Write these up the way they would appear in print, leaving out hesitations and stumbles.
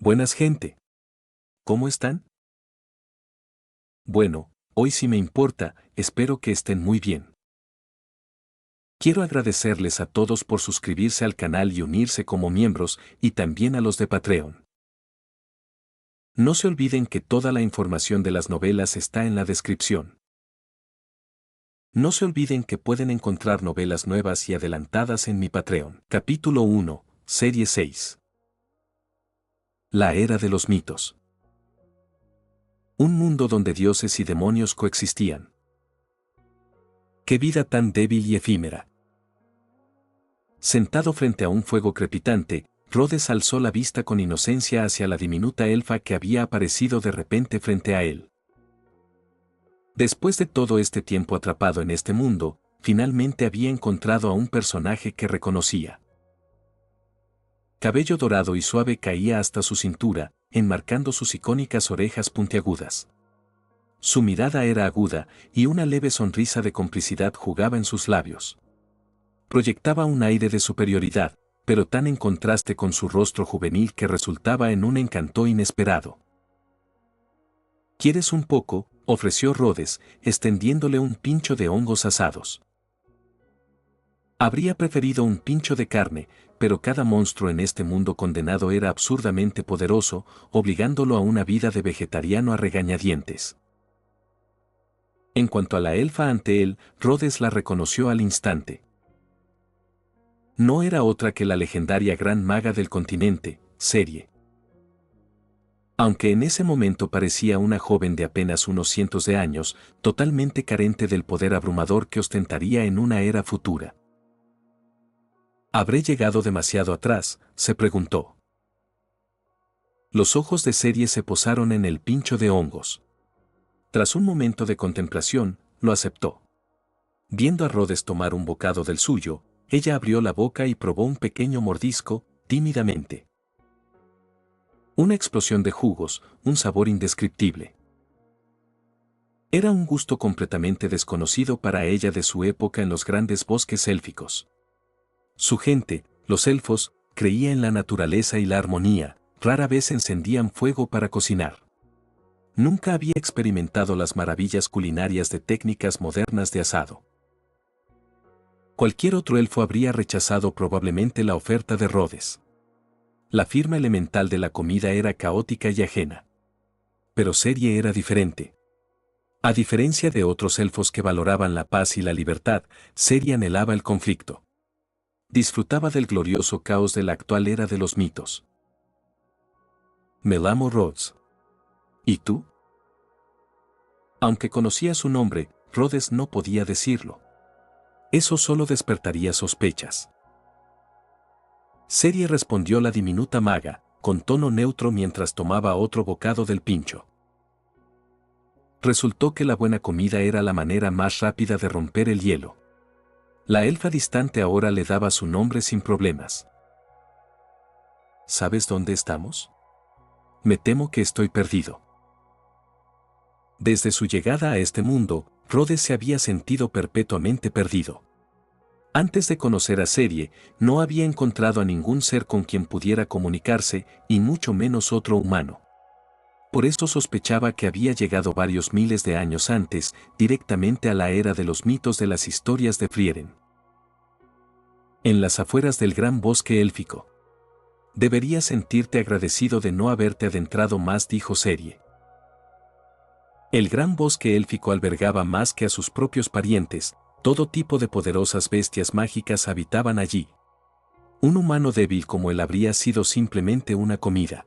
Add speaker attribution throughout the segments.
Speaker 1: Buenas gente. ¿Cómo están? Bueno, hoy sí me importa, espero que estén muy bien. Quiero agradecerles a todos por suscribirse al canal y unirse como miembros, y también a los de Patreon. No se olviden que toda la información de las novelas está en la descripción. No se olviden que pueden encontrar novelas nuevas y adelantadas en mi Patreon. Capítulo 1, Serie 6. La Era de los Mitos. Un mundo donde dioses y demonios coexistían. ¡Qué vida tan débil y efímera! Sentado frente a un fuego crepitante, Rhodes alzó la vista con inocencia hacia la diminuta elfa que había aparecido de repente frente a él. Después de todo este tiempo atrapado en este mundo, finalmente había encontrado a un personaje que reconocía. Cabello dorado y suave caía hasta su cintura, enmarcando sus icónicas orejas puntiagudas. Su mirada era aguda, y una leve sonrisa de complicidad jugaba en sus labios. Proyectaba un aire de superioridad, pero tan en contraste con su rostro juvenil que resultaba en un encanto inesperado. ¿Quieres un poco?, ofreció Rhodes, extendiéndole un pincho de hongos asados. Habría preferido un pincho de carne, pero cada monstruo en este mundo condenado era absurdamente poderoso, obligándolo a una vida de vegetariano a regañadientes. En cuanto a la elfa ante él, Rhodes la reconoció al instante. No era otra que la legendaria gran maga del continente, Serie. Aunque en ese momento parecía una joven de apenas unos cientos de años, totalmente carente del poder abrumador que ostentaría en una era futura. ¿Habré llegado demasiado atrás?, se preguntó. Los ojos de Serie se posaron en el pincho de hongos. Tras un momento de contemplación, lo aceptó. Viendo a Rhodes tomar un bocado del suyo, ella abrió la boca y probó un pequeño mordisco, tímidamente. Una explosión de jugos, un sabor indescriptible. Era un gusto completamente desconocido para ella de su época en los grandes bosques élficos. Su gente, los elfos, creía en la naturaleza y la armonía, rara vez encendían fuego para cocinar. Nunca había experimentado las maravillas culinarias de técnicas modernas de asado. Cualquier otro elfo habría rechazado probablemente la oferta de Rhodes. La firma elemental de la comida era caótica y ajena. Pero Serie era diferente. A diferencia de otros elfos que valoraban la paz y la libertad, Serie anhelaba el conflicto. Disfrutaba del glorioso caos de la actual era de los mitos. Me llamo Rhodes. ¿Y tú? Aunque conocía su nombre, Rhodes no podía decirlo. Eso solo despertaría sospechas. Serie, respondió la diminuta maga, con tono neutro mientras tomaba otro bocado del pincho. Resultó que la buena comida era la manera más rápida de romper el hielo. La elfa distante ahora le daba su nombre sin problemas. ¿Sabes dónde estamos? Me temo que estoy perdido. Desde su llegada a este mundo, Rhodes se había sentido perpetuamente perdido. Antes de conocer a Serie, no había encontrado a ningún ser con quien pudiera comunicarse, y mucho menos otro humano. Por esto sospechaba que había llegado varios miles de años antes, directamente a la era de los mitos de las historias de Frieren. En las afueras del gran bosque élfico. Deberías sentirte agradecido de no haberte adentrado más, dijo Serie. El gran bosque élfico albergaba más que a sus propios parientes, todo tipo de poderosas bestias mágicas habitaban allí. Un humano débil como él habría sido simplemente una comida.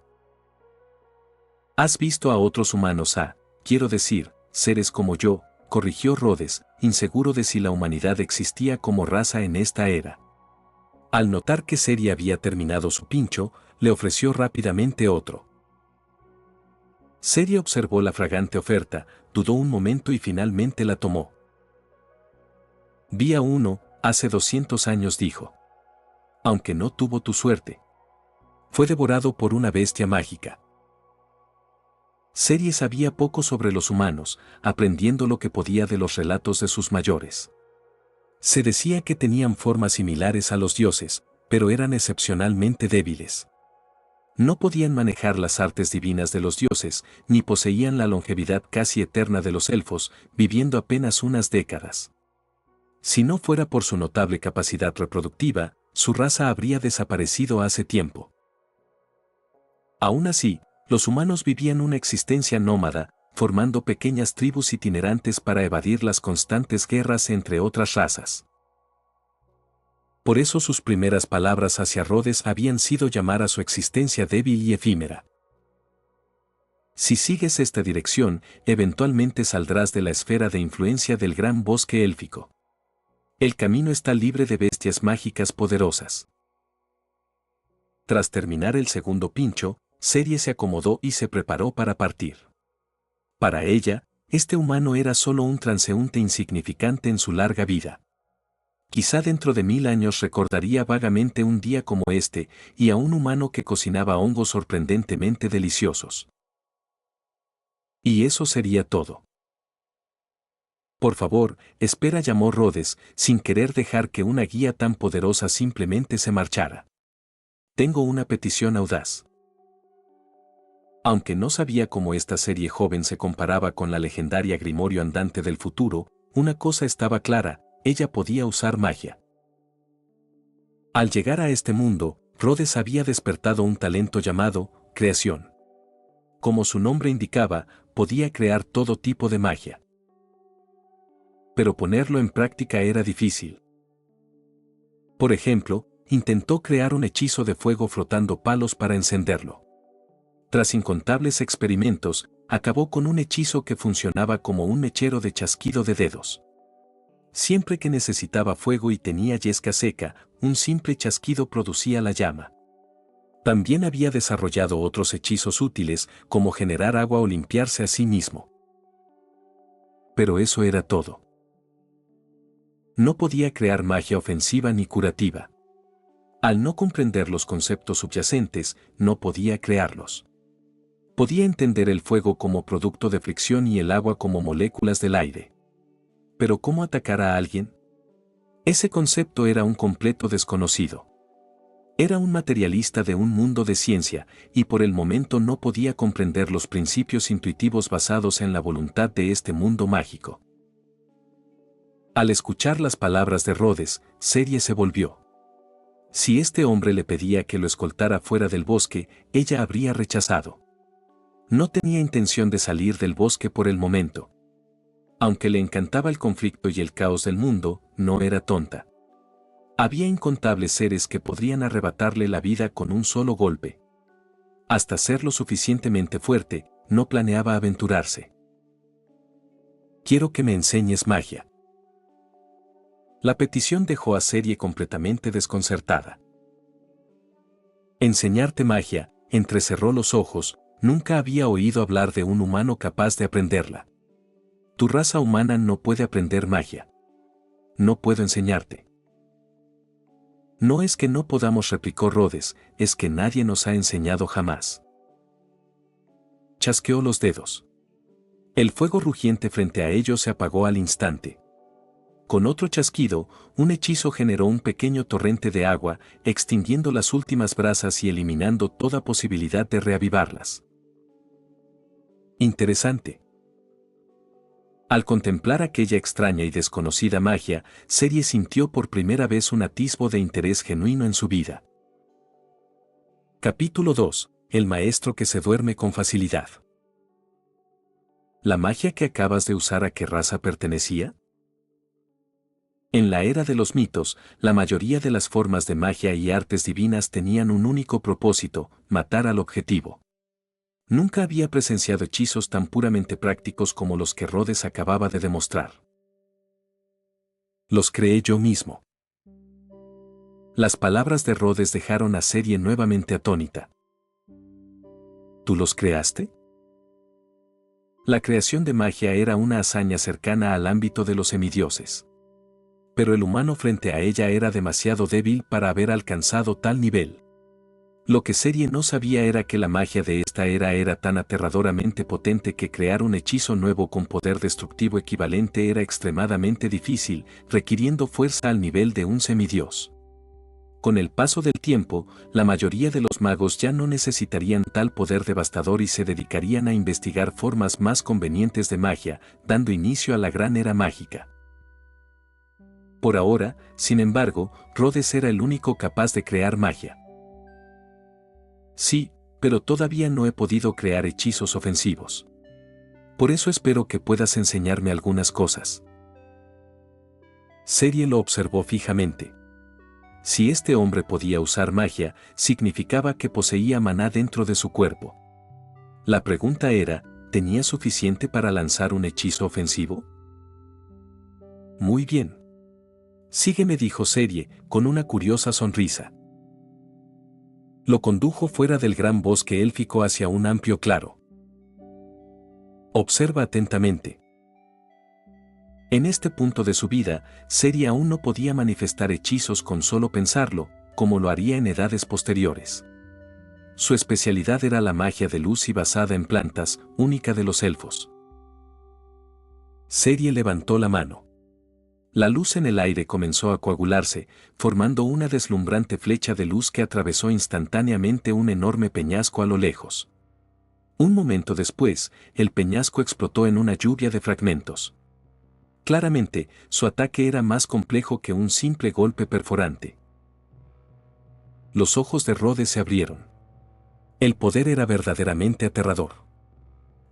Speaker 1: ¿Has visto a otros humanos? Quiero decir, seres como yo, corrigió Rhodes, inseguro de si la humanidad existía como raza en esta era. Al notar que Serie había terminado su pincho, le ofreció rápidamente otro. Serie observó la fragante oferta, dudó un momento y finalmente la tomó. Vi a uno, hace 200 años, dijo. Aunque no tuvo tu suerte. Fue devorado por una bestia mágica. Serie sabía poco sobre los humanos, aprendiendo lo que podía de los relatos de sus mayores. Se decía que tenían formas similares a los dioses, pero eran excepcionalmente débiles. No podían manejar las artes divinas de los dioses, ni poseían la longevidad casi eterna de los elfos, viviendo apenas unas décadas. Si no fuera por su notable capacidad reproductiva, su raza habría desaparecido hace tiempo. Aún así, los humanos vivían una existencia nómada, formando pequeñas tribus itinerantes para evadir las constantes guerras entre otras razas. Por eso sus primeras palabras hacia Rhodes habían sido llamar a su existencia débil y efímera. Si sigues esta dirección, eventualmente saldrás de la esfera de influencia del gran bosque élfico. El camino está libre de bestias mágicas poderosas. Tras terminar el segundo pincho, Cerie se acomodó y se preparó para partir. Para ella, este humano era solo un transeúnte insignificante en su larga vida. Quizá dentro de 1000 años recordaría vagamente un día como este y a un humano que cocinaba hongos sorprendentemente deliciosos. Y eso sería todo. Por favor, espera, llamó Rhodes, sin querer dejar que una guía tan poderosa simplemente se marchara. Tengo una petición audaz. Aunque no sabía cómo esta serie joven se comparaba con la legendaria Grimorio andante del futuro, una cosa estaba clara: ella podía usar magia. Al llegar a este mundo, Rhodes había despertado un talento llamado creación. Como su nombre indicaba, podía crear todo tipo de magia. Pero ponerlo en práctica era difícil. Por ejemplo, intentó crear un hechizo de fuego frotando palos para encenderlo. Tras incontables experimentos, acabó con un hechizo que funcionaba como un mechero de chasquido de dedos. Siempre que necesitaba fuego y tenía yesca seca, un simple chasquido producía la llama. También había desarrollado otros hechizos útiles, como generar agua o limpiarse a sí mismo. Pero eso era todo. No podía crear magia ofensiva ni curativa. Al no comprender los conceptos subyacentes, no podía crearlos. Podía entender el fuego como producto de fricción y el agua como moléculas del aire. Pero ¿cómo atacar a alguien? Ese concepto era un completo desconocido. Era un materialista de un mundo de ciencia, y por el momento no podía comprender los principios intuitivos basados en la voluntad de este mundo mágico. Al escuchar las palabras de Rhodes, Cerie se volvió. Si este hombre le pedía que lo escoltara fuera del bosque, ella habría rechazado. No tenía intención de salir del bosque por el momento. Aunque le encantaba el conflicto y el caos del mundo, no era tonta. Había incontables seres que podrían arrebatarle la vida con un solo golpe. Hasta ser lo suficientemente fuerte, no planeaba aventurarse. Quiero que me enseñes magia. La petición dejó a Cerie completamente desconcertada. Enseñarte magia, entrecerró los ojos, nunca había oído hablar de un humano capaz de aprenderla. Tu raza humana no puede aprender magia. No puedo enseñarte. No es que no podamos, replicó Rhodes, es que nadie nos ha enseñado jamás. Chasqueó los dedos. El fuego rugiente frente a ellos se apagó al instante. Con otro chasquido, un hechizo generó un pequeño torrente de agua, extinguiendo las últimas brasas y eliminando toda posibilidad de reavivarlas. Interesante. Al contemplar aquella extraña y desconocida magia, Cerie sintió por primera vez un atisbo de interés genuino en su vida. Capítulo 2. El maestro que se duerme con facilidad. ¿La magia que acabas de usar a qué raza pertenecía? En la era de los mitos, la mayoría de las formas de magia y artes divinas tenían un único propósito: matar al objetivo. Nunca había presenciado hechizos tan puramente prácticos como los que Rhodes acababa de demostrar. Los creé yo mismo. Las palabras de Rhodes dejaron a Cerie nuevamente atónita. ¿Tú los creaste? La creación de magia era una hazaña cercana al ámbito de los semidioses. Pero el humano frente a ella era demasiado débil para haber alcanzado tal nivel. Lo que Cerie no sabía era que la magia de esta era tan aterradoramente potente que crear un hechizo nuevo con poder destructivo equivalente era extremadamente difícil, requiriendo fuerza al nivel de un semidios. Con el paso del tiempo, la mayoría de los magos ya no necesitarían tal poder devastador y se dedicarían a investigar formas más convenientes de magia, dando inicio a la gran era mágica. Por ahora, sin embargo, Rhodes era el único capaz de crear magia. Sí, pero todavía no he podido crear hechizos ofensivos. Por eso espero que puedas enseñarme algunas cosas. Cerie lo observó fijamente. Si este hombre podía usar magia, significaba que poseía maná dentro de su cuerpo. La pregunta era, ¿tenía suficiente para lanzar un hechizo ofensivo? Muy bien. Sígueme, dijo Cerie, con una curiosa sonrisa. Lo condujo fuera del gran bosque élfico hacia un amplio claro. Observa atentamente. En este punto de su vida, Cerie aún no podía manifestar hechizos con solo pensarlo, como lo haría en edades posteriores. Su especialidad era la magia de luz y basada en plantas, única de los elfos. Cerie levantó la mano. La luz en el aire comenzó a coagularse, formando una deslumbrante flecha de luz que atravesó instantáneamente un enorme peñasco a lo lejos. Un momento después, el peñasco explotó en una lluvia de fragmentos. Claramente, su ataque era más complejo que un simple golpe perforante. Los ojos de Rhodes se abrieron. El poder era verdaderamente aterrador.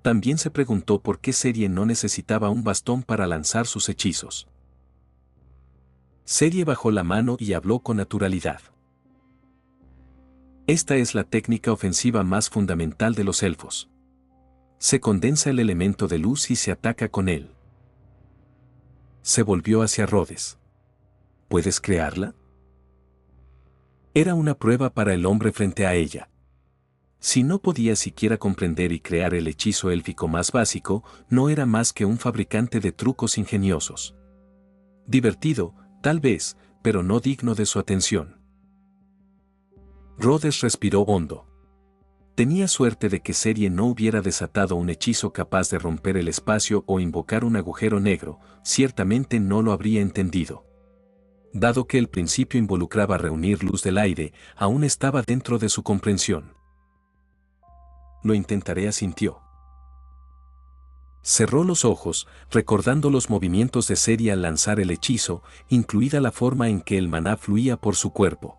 Speaker 1: También se preguntó por qué Cerie no necesitaba un bastón para lanzar sus hechizos. Cerie bajó la mano y habló con naturalidad. Esta es la técnica ofensiva más fundamental de los elfos. Se condensa el elemento de luz y se ataca con él. Se volvió hacia Rhodes. ¿Puedes crearla? Era una prueba para el hombre frente a ella. Si no podía siquiera comprender y crear el hechizo élfico más básico, no era más que un fabricante de trucos ingeniosos. Divertido, tal vez, pero no digno de su atención. Rhodes respiró hondo. Tenía suerte de que Cerie no hubiera desatado un hechizo capaz de romper el espacio o invocar un agujero negro, ciertamente no lo habría entendido. Dado que el principio involucraba reunir luz del aire, aún estaba dentro de su comprensión. Lo intentaré, asintió. Cerró los ojos, recordando los movimientos de Cerie al lanzar el hechizo, incluida la forma en que el maná fluía por su cuerpo.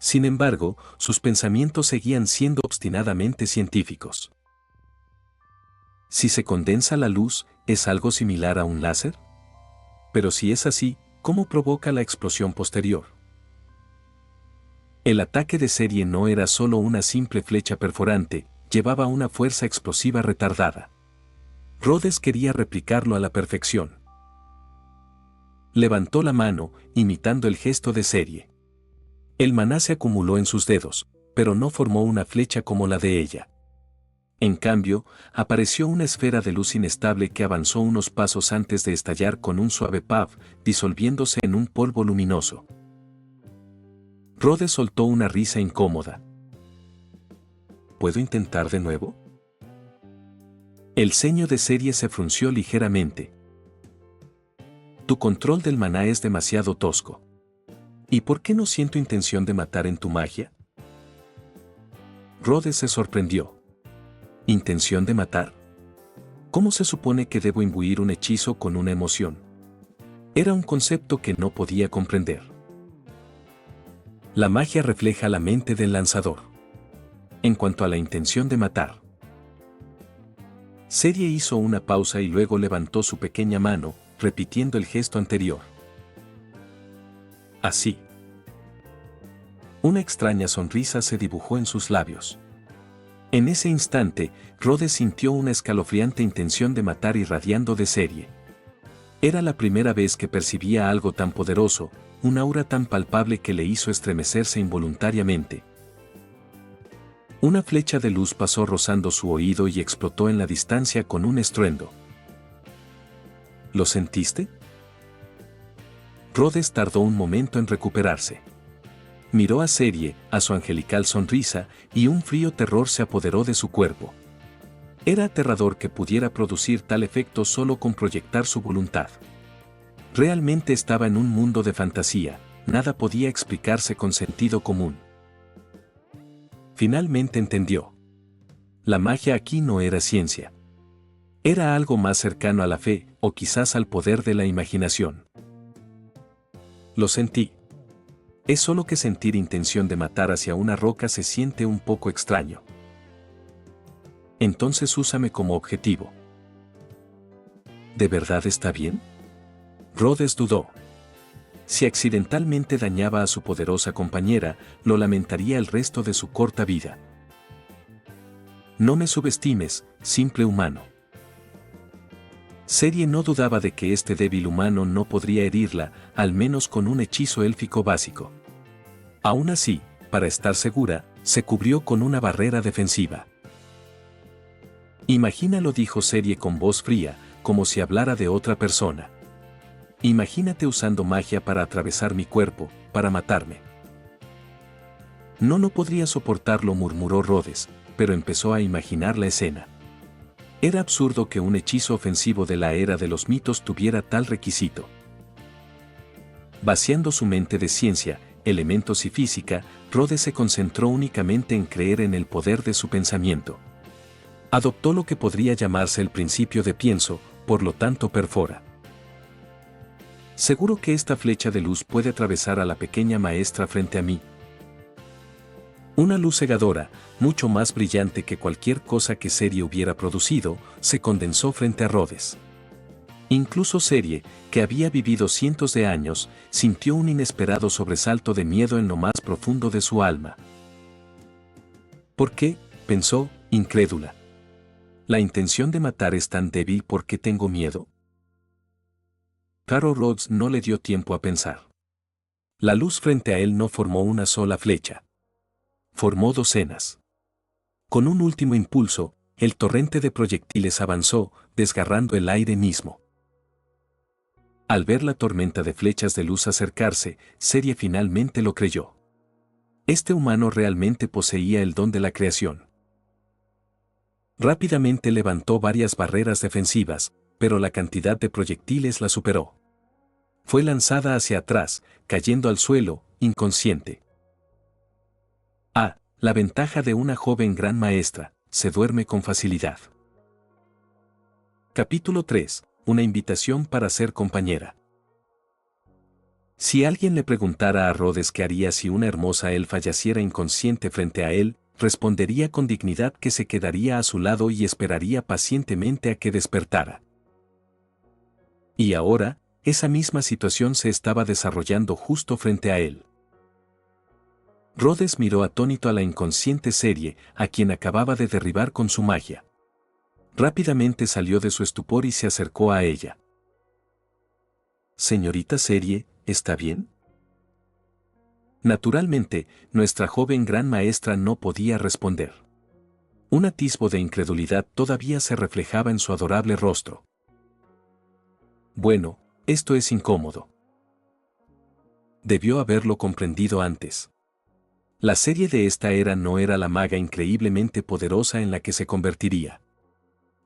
Speaker 1: Sin embargo, sus pensamientos seguían siendo obstinadamente científicos. Si se condensa la luz, ¿es algo similar a un láser? Pero si es así, ¿cómo provoca la explosión posterior? El ataque de Cerie no era solo una simple flecha perforante, llevaba una fuerza explosiva retardada. Rhodes quería replicarlo a la perfección. Levantó la mano, imitando el gesto de Cerie. El maná se acumuló en sus dedos, pero no formó una flecha como la de ella. En cambio, apareció una esfera de luz inestable que avanzó unos pasos antes de estallar con un suave puff, disolviéndose en un polvo luminoso. Rhodes soltó una risa incómoda. ¿Puedo intentar de nuevo? El ceño de Cerie se frunció ligeramente. Tu control del maná es demasiado tosco. ¿Y por qué no siento intención de matar en tu magia? Rhodes se sorprendió. ¿Intención de matar? ¿Cómo se supone que debo imbuir un hechizo con una emoción? Era un concepto que no podía comprender. La magia refleja la mente del lanzador. En cuanto a la intención de matar. Cerie hizo una pausa y luego levantó su pequeña mano, repitiendo el gesto anterior. Así. Una extraña sonrisa se dibujó en sus labios. En ese instante, Rhodes sintió una escalofriante intención de matar irradiando de Cerie. Era la primera vez que percibía algo tan poderoso, un aura tan palpable que le hizo estremecerse involuntariamente. Una flecha de luz pasó rozando su oído y explotó en la distancia con un estruendo. ¿Lo sentiste? Rhodes tardó un momento en recuperarse. Miró a Cerie, a su angelical sonrisa, y un frío terror se apoderó de su cuerpo. Era aterrador que pudiera producir tal efecto solo con proyectar su voluntad. Realmente estaba en un mundo de fantasía, nada podía explicarse con sentido común. Finalmente entendió. La magia aquí no era ciencia. Era algo más cercano a la fe, o quizás al poder de la imaginación. Lo sentí. Es solo que sentir intención de matar hacia una roca se siente un poco extraño. Entonces úsame como objetivo. ¿De verdad está bien? Rhodes dudó. Si accidentalmente dañaba a su poderosa compañera, lo lamentaría el resto de su corta vida. No me subestimes, simple humano. Cerie no dudaba de que este débil humano no podría herirla, al menos con un hechizo élfico básico. Aún así, para estar segura, se cubrió con una barrera defensiva. Imagínalo, dijo Cerie con voz fría, como si hablara de otra persona. Imagínate usando magia para atravesar mi cuerpo, para matarme. No podría soportarlo, murmuró Rhodes, pero empezó a imaginar la escena. Era absurdo que un hechizo ofensivo de la era de los mitos tuviera tal requisito. Vaciando su mente de ciencia, elementos y física, Rhodes se concentró únicamente en creer en el poder de su pensamiento. Adoptó lo que podría llamarse el principio de pienso, por lo tanto perfora. Seguro que esta flecha de luz puede atravesar a la pequeña maestra frente a mí. Una luz cegadora, mucho más brillante que cualquier cosa que Cerie hubiera producido, se condensó frente a Rhodes. Incluso Cerie, que había vivido cientos de años, sintió un inesperado sobresalto de miedo en lo más profundo de su alma. ¿Por qué?, pensó, incrédula. ¿La intención de matar es tan débil porque tengo miedo? Caro Rhodes no le dio tiempo a pensar. La luz frente a él no formó una sola flecha. Formó docenas. Con un último impulso, el torrente de proyectiles avanzó, desgarrando el aire mismo. Al ver la tormenta de flechas de luz acercarse, Cerie finalmente lo creyó. Este humano realmente poseía el don de la creación. Rápidamente levantó varias barreras defensivas, pero la cantidad de proyectiles la superó. Fue lanzada hacia atrás, cayendo al suelo, inconsciente. La ventaja de una joven gran maestra, se duerme con facilidad. Capítulo 3. Una invitación para ser compañera. Si alguien le preguntara a Rhodes qué haría si una hermosa elfa yaciera inconsciente frente a él, respondería con dignidad que se quedaría a su lado y esperaría pacientemente a que despertara. Y ahora, esa misma situación se estaba desarrollando justo frente a él. Rhodes miró atónito a la inconsciente Cerie, a quien acababa de derribar con su magia. Rápidamente salió de su estupor y se acercó a ella. «Señorita Cerie, ¿está bien?» Naturalmente, nuestra joven gran maestra no podía responder. Un atisbo de incredulidad todavía se reflejaba en su adorable rostro. Bueno, esto es incómodo. Debió haberlo comprendido antes. La Cerie de esta era no era la maga increíblemente poderosa en la que se convertiría.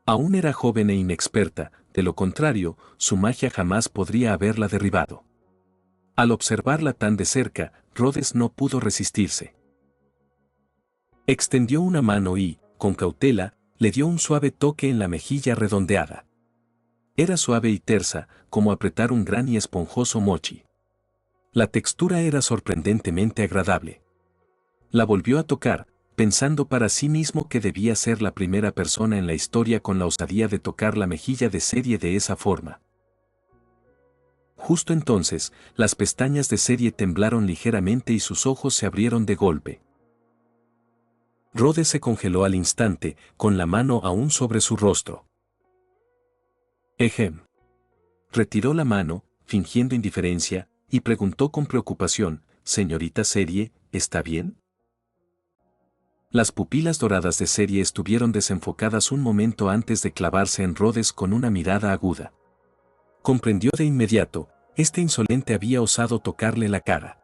Speaker 1: Aún era joven e inexperta, de lo contrario, su magia jamás podría haberla derribado. Al observarla tan de cerca, Rhodes no pudo resistirse. Extendió una mano y, con cautela, le dio un suave toque en la mejilla redondeada. Era suave y tersa, como apretar un gran y esponjoso mochi. La textura era sorprendentemente agradable. La volvió a tocar, pensando para sí mismo que debía ser la primera persona en la historia con la osadía de tocar la mejilla de Cerie de esa forma. Justo entonces, las pestañas de Cerie temblaron ligeramente y sus ojos se abrieron de golpe. Rhodes se congeló al instante, con la mano aún sobre su rostro. Ejem. Retiró la mano, fingiendo indiferencia, y preguntó con preocupación, «Señorita Cerie, ¿está bien?» Las pupilas doradas de Cerie estuvieron desenfocadas un momento antes de clavarse en Rhodes con una mirada aguda. Comprendió de inmediato, este insolente había osado tocarle la cara.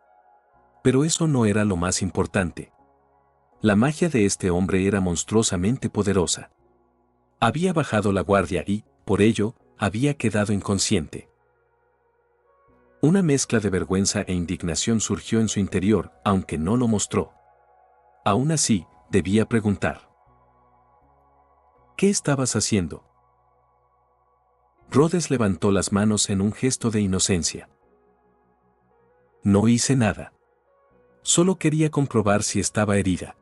Speaker 1: Pero eso no era lo más importante. La magia de este hombre era monstruosamente poderosa. Había bajado la guardia y, por ello, había quedado inconsciente. Una mezcla de vergüenza e indignación surgió en su interior, aunque no lo mostró. Aún así, debía preguntar. ¿Qué estabas haciendo? Rhodes levantó las manos en un gesto de inocencia. No hice nada. Solo quería comprobar si estaba herida.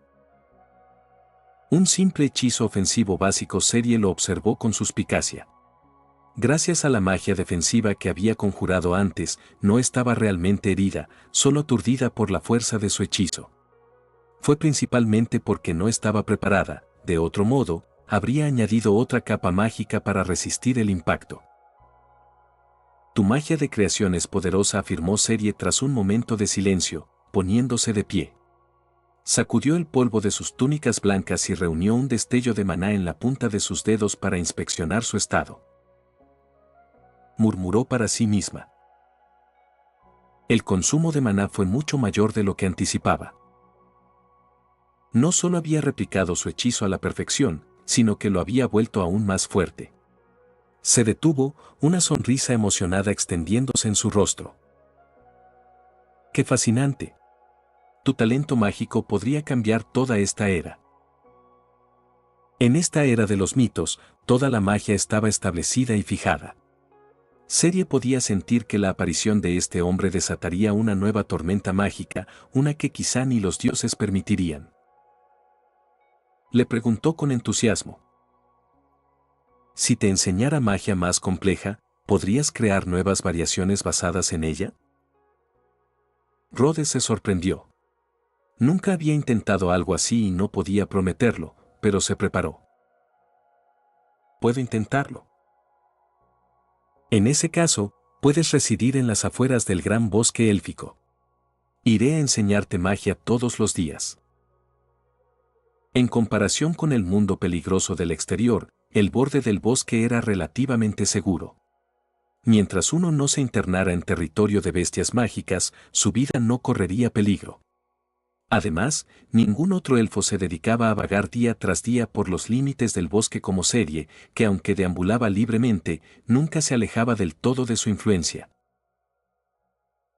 Speaker 1: Un simple hechizo ofensivo básico. Serie lo observó con suspicacia. Gracias a la magia defensiva que había conjurado antes, no estaba realmente herida, solo aturdida por la fuerza de su hechizo. Fue principalmente porque no estaba preparada, de otro modo, habría añadido otra capa mágica para resistir el impacto. Tu magia de creación es poderosa, afirmó Serie tras un momento de silencio, poniéndose de pie. Sacudió el polvo de sus túnicas blancas y reunió un destello de maná en la punta de sus dedos para inspeccionar su estado. Murmuró para sí misma. El consumo de maná fue mucho mayor de lo que anticipaba. No solo había replicado su hechizo a la perfección, sino que lo había vuelto aún más fuerte. Se detuvo, una sonrisa emocionada extendiéndose en su rostro. ¡Qué fascinante! Tu talento mágico podría cambiar toda esta era. En esta era de los mitos, toda la magia estaba establecida y fijada. Serie podía sentir que la aparición de este hombre desataría una nueva tormenta mágica, una que quizá ni los dioses permitirían. Le preguntó con entusiasmo. Si te enseñara magia más compleja, ¿podrías crear nuevas variaciones basadas en ella? Rhodes se sorprendió. Nunca había intentado algo así y no podía prometerlo, pero se preparó. Puedo intentarlo. En ese caso, puedes residir en las afueras del gran bosque élfico. Iré a enseñarte magia todos los días. En comparación con el mundo peligroso del exterior, el borde del bosque era relativamente seguro. Mientras uno no se internara en territorio de bestias mágicas, su vida no correría peligro. Además, ningún otro elfo se dedicaba a vagar día tras día por los límites del bosque como Serie, que aunque deambulaba libremente, nunca se alejaba del todo de su influencia.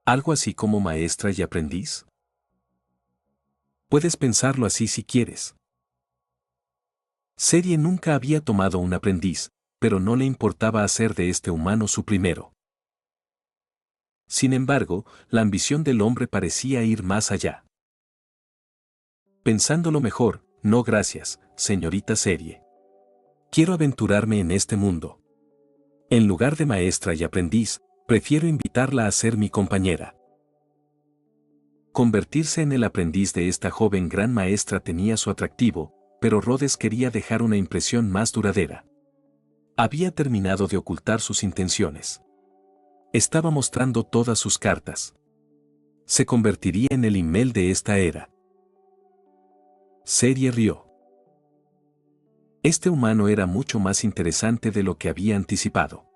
Speaker 1: ¿Algo así como maestra y aprendiz? Puedes pensarlo así si quieres. Serie nunca había tomado un aprendiz, pero no le importaba hacer de este humano su primero. Sin embargo, la ambición del hombre parecía ir más allá. Pensándolo mejor, no gracias, señorita Serie. Quiero aventurarme en este mundo. En lugar de maestra y aprendiz, prefiero invitarla a ser mi compañera. Convertirse en el aprendiz de esta joven gran maestra tenía su atractivo, pero Rhodes quería dejar una impresión más duradera. Había terminado de ocultar sus intenciones. Estaba mostrando todas sus cartas. Se convertiría en el Himmel de esta era. Serie rió. Este humano era mucho más interesante de lo que había anticipado.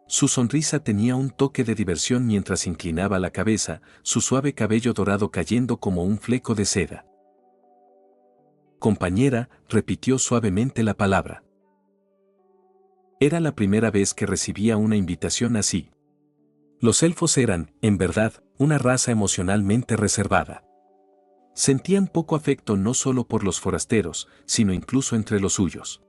Speaker 1: Su sonrisa tenía un toque de diversión mientras inclinaba la cabeza, su suave cabello dorado cayendo como un fleco de seda. Compañera, repitió suavemente la palabra. Era la primera vez que recibía una invitación así. Los elfos eran, en verdad, una raza emocionalmente reservada. Sentían poco afecto no solo por los forasteros, sino incluso entre los suyos.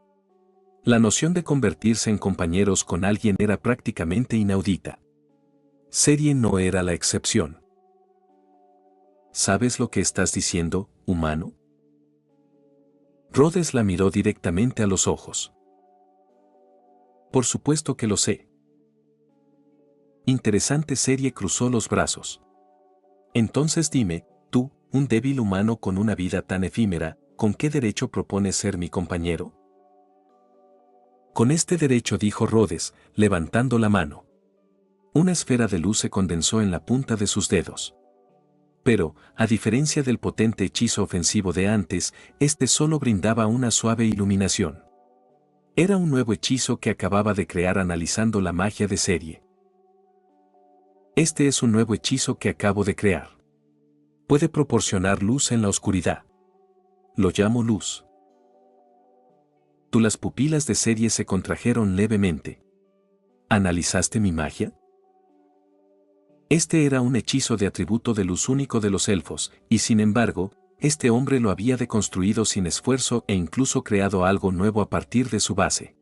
Speaker 1: La noción de convertirse en compañeros con alguien era prácticamente inaudita. Serie no era la excepción. ¿Sabes lo que estás diciendo, humano? Rhodes la miró directamente a los ojos. Por supuesto que lo sé. Interesante. Serie cruzó los brazos. Entonces dime, tú, un débil humano con una vida tan efímera, ¿con qué derecho propones ser mi compañero? Con este derecho, dijo Rhodes, levantando la mano. Una esfera de luz se condensó en la punta de sus dedos. Pero, a diferencia del potente hechizo ofensivo de antes, este solo brindaba una suave iluminación. Era un nuevo hechizo que acababa de crear analizando la magia de Serie. Este es un nuevo hechizo que acabo de crear. Puede proporcionar luz en la oscuridad. Lo llamo luz. Las pupilas de Serie se contrajeron levemente. ¿Analizaste mi magia? Este era un hechizo de atributo de luz único de los elfos, y sin embargo, este hombre lo había deconstruido sin esfuerzo e incluso creado algo nuevo a partir de su base.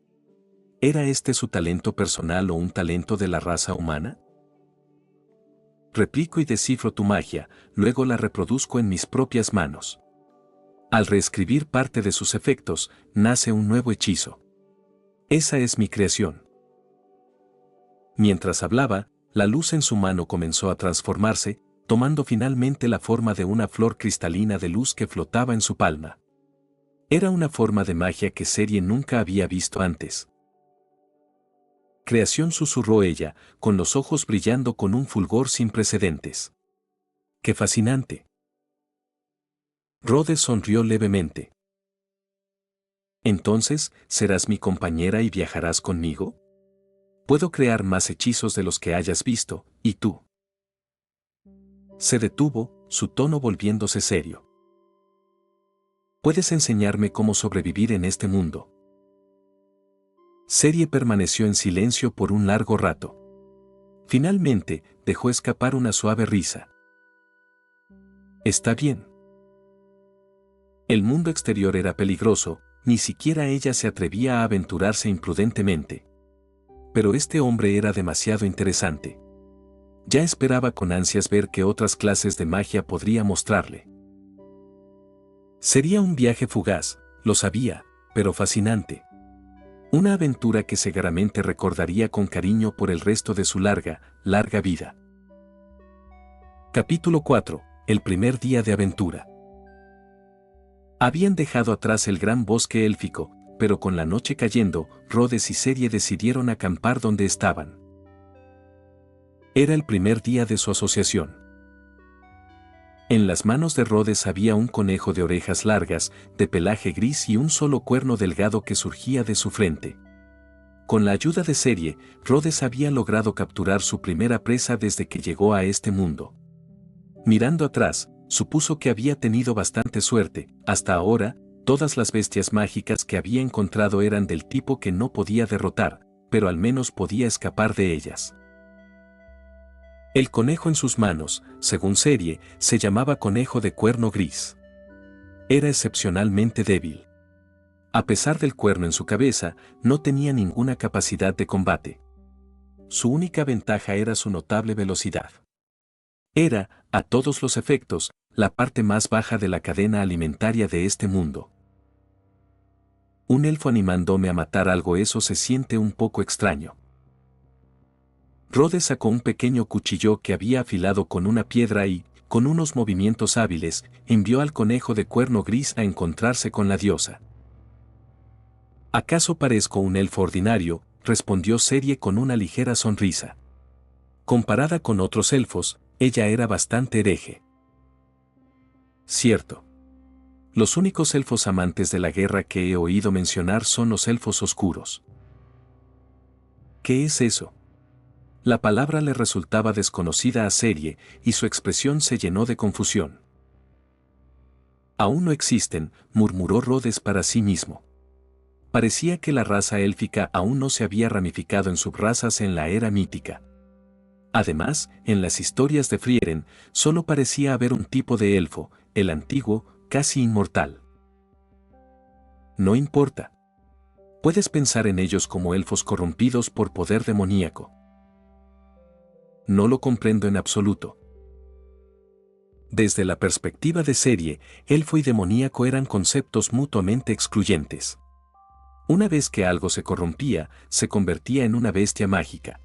Speaker 1: ¿Era este su talento personal o un talento de la raza humana? Replico y descifro tu magia, luego la reproduzco en mis propias manos. Al reescribir parte de sus efectos, nace un nuevo hechizo. Esa es mi creación. Mientras hablaba, la luz en su mano comenzó a transformarse, tomando finalmente la forma de una flor cristalina de luz que flotaba en su palma. Era una forma de magia que Serie nunca había visto antes. Creación, susurró ella, con los ojos brillando con un fulgor sin precedentes. ¡Qué fascinante! Rhodes sonrió levemente. Entonces, ¿serás mi compañera y viajarás conmigo? Puedo crear más hechizos de los que hayas visto, ¿y tú? Se detuvo, su tono volviéndose serio. ¿Puedes enseñarme cómo sobrevivir en este mundo? Serie permaneció en silencio por un largo rato. Finalmente, dejó escapar una suave risa. Está bien. El mundo exterior era peligroso, ni siquiera ella se atrevía a aventurarse imprudentemente. Pero este hombre era demasiado interesante. Ya esperaba con ansias ver qué otras clases de magia podría mostrarle. Sería un viaje fugaz, lo sabía, pero fascinante. Una aventura que seguramente recordaría con cariño por el resto de su larga vida. Capítulo 4. El primer día de aventura. Habían dejado atrás el gran bosque élfico, pero con la noche cayendo, Rhodes y Serie decidieron acampar donde estaban. Era el primer día de su asociación. En las manos de Rhodes había un conejo de orejas largas, de pelaje gris y un solo cuerno delgado que surgía de su frente. Con la ayuda de Serie, Rhodes había logrado capturar su primera presa desde que llegó a este mundo. Mirando atrás, supuso que había tenido bastante suerte. Hasta ahora, todas las bestias mágicas que había encontrado eran del tipo que no podía derrotar, pero al menos podía escapar de ellas. El conejo en sus manos, según Serie, se llamaba conejo de cuerno gris. Era excepcionalmente débil. A pesar del cuerno en su cabeza, no tenía ninguna capacidad de combate. Su única ventaja era su notable velocidad. Era, a todos los efectos, la parte más baja de la cadena alimentaria de este mundo. Un elfo animándome a matar algo, eso se siente un poco extraño. Rhodes sacó un pequeño cuchillo que había afilado con una piedra y, con unos movimientos hábiles, envió al conejo de cuerno gris a encontrarse con la diosa. ¿Acaso parezco un elfo ordinario?, respondió Serie con una ligera sonrisa. Comparada con otros elfos, ella era bastante hereje. Cierto. Los únicos elfos amantes de la guerra que he oído mencionar son los elfos oscuros. ¿Qué es eso? La palabra le resultaba desconocida a Serie, y su expresión se llenó de confusión. Aún no existen, murmuró Rhodes para sí mismo. Parecía que la raza élfica aún no se había ramificado en subrazas en la era mítica. Además, en las historias de Frieren, solo parecía haber un tipo de elfo, el antiguo, casi inmortal. No importa. Puedes pensar en ellos como elfos corrompidos por poder demoníaco. No lo comprendo en absoluto. Desde la perspectiva de Serie, elfo y demoníaco eran conceptos mutuamente excluyentes. Una vez que algo se corrompía, se convertía en una bestia mágica.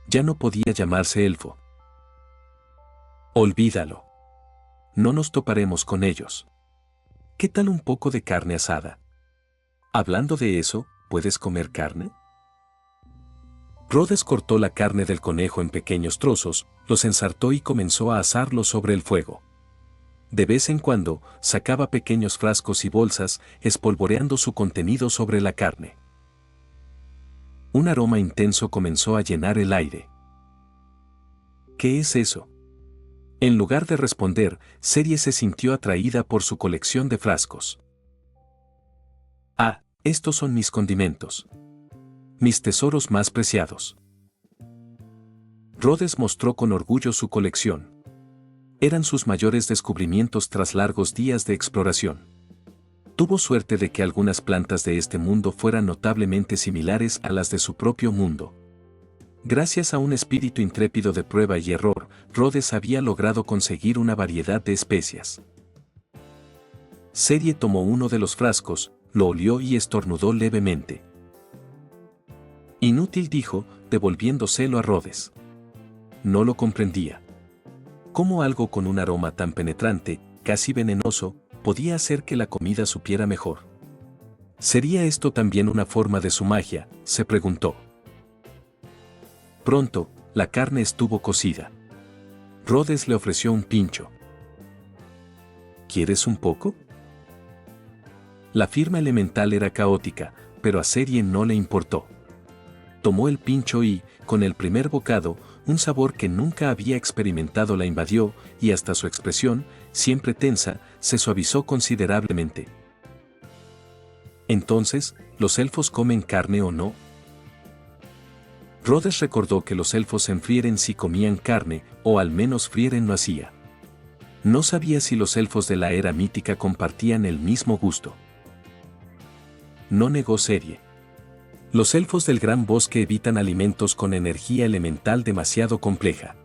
Speaker 1: Ya no podía llamarse elfo. Olvídalo. No nos toparemos con ellos. ¿Qué tal un poco de carne asada? Hablando de eso, ¿puedes comer carne? Rhodes cortó la carne del conejo en pequeños trozos, los ensartó y comenzó a asarlos sobre el fuego. De vez en cuando, sacaba pequeños frascos y bolsas, espolvoreando su contenido sobre la carne. Un aroma intenso comenzó a llenar el aire. ¿Qué es eso? En lugar de responder, Serie se sintió atraída por su colección de frascos. Ah, estos son mis condimentos. Mis tesoros más preciados. Rhodes mostró con orgullo su colección. Eran sus mayores descubrimientos tras largos días de exploración. Tuvo suerte de que algunas plantas de este mundo fueran notablemente similares a las de su propio mundo. Gracias a un espíritu intrépido de prueba y error, Rhodes había logrado conseguir una variedad de especias. Cerie tomó uno de los frascos, lo olió y estornudó levemente. Inútil, dijo, devolviéndoselo a Rhodes. No lo comprendía. ¿Cómo algo con un aroma tan penetrante, casi venenoso, podía hacer que la comida supiera mejor? ¿Sería esto también una forma de su magia?, se preguntó. Pronto, la carne estuvo cocida. Rhodes le ofreció un pincho. ¿Quieres un poco? La firma elemental era caótica, pero a Cerie no le importó. Tomó el pincho y, con el primer bocado, un sabor que nunca había experimentado la invadió, y hasta su expresión, siempre tensa, se suavizó considerablemente. Entonces, ¿los elfos comen carne o no? Rhodes recordó que los elfos se enfrieren si comían carne, o al menos Frieren lo hacía. No sabía si los elfos de la era mítica compartían el mismo gusto. No negó Cerie. Los elfos del Gran Bosque evitan alimentos con energía elemental demasiado compleja.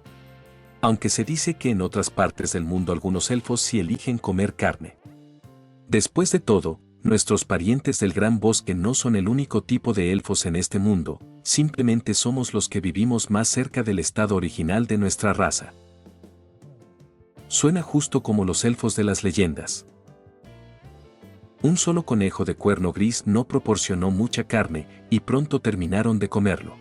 Speaker 1: Aunque se dice que en otras partes del mundo algunos elfos sí eligen comer carne. Después de todo, nuestros parientes del Gran Bosque no son el único tipo de elfos en este mundo, simplemente somos los que vivimos más cerca del estado original de nuestra raza. Suena justo como los elfos de las leyendas. Un solo conejo de cuerno gris no proporcionó mucha carne, y pronto terminaron de comerlo.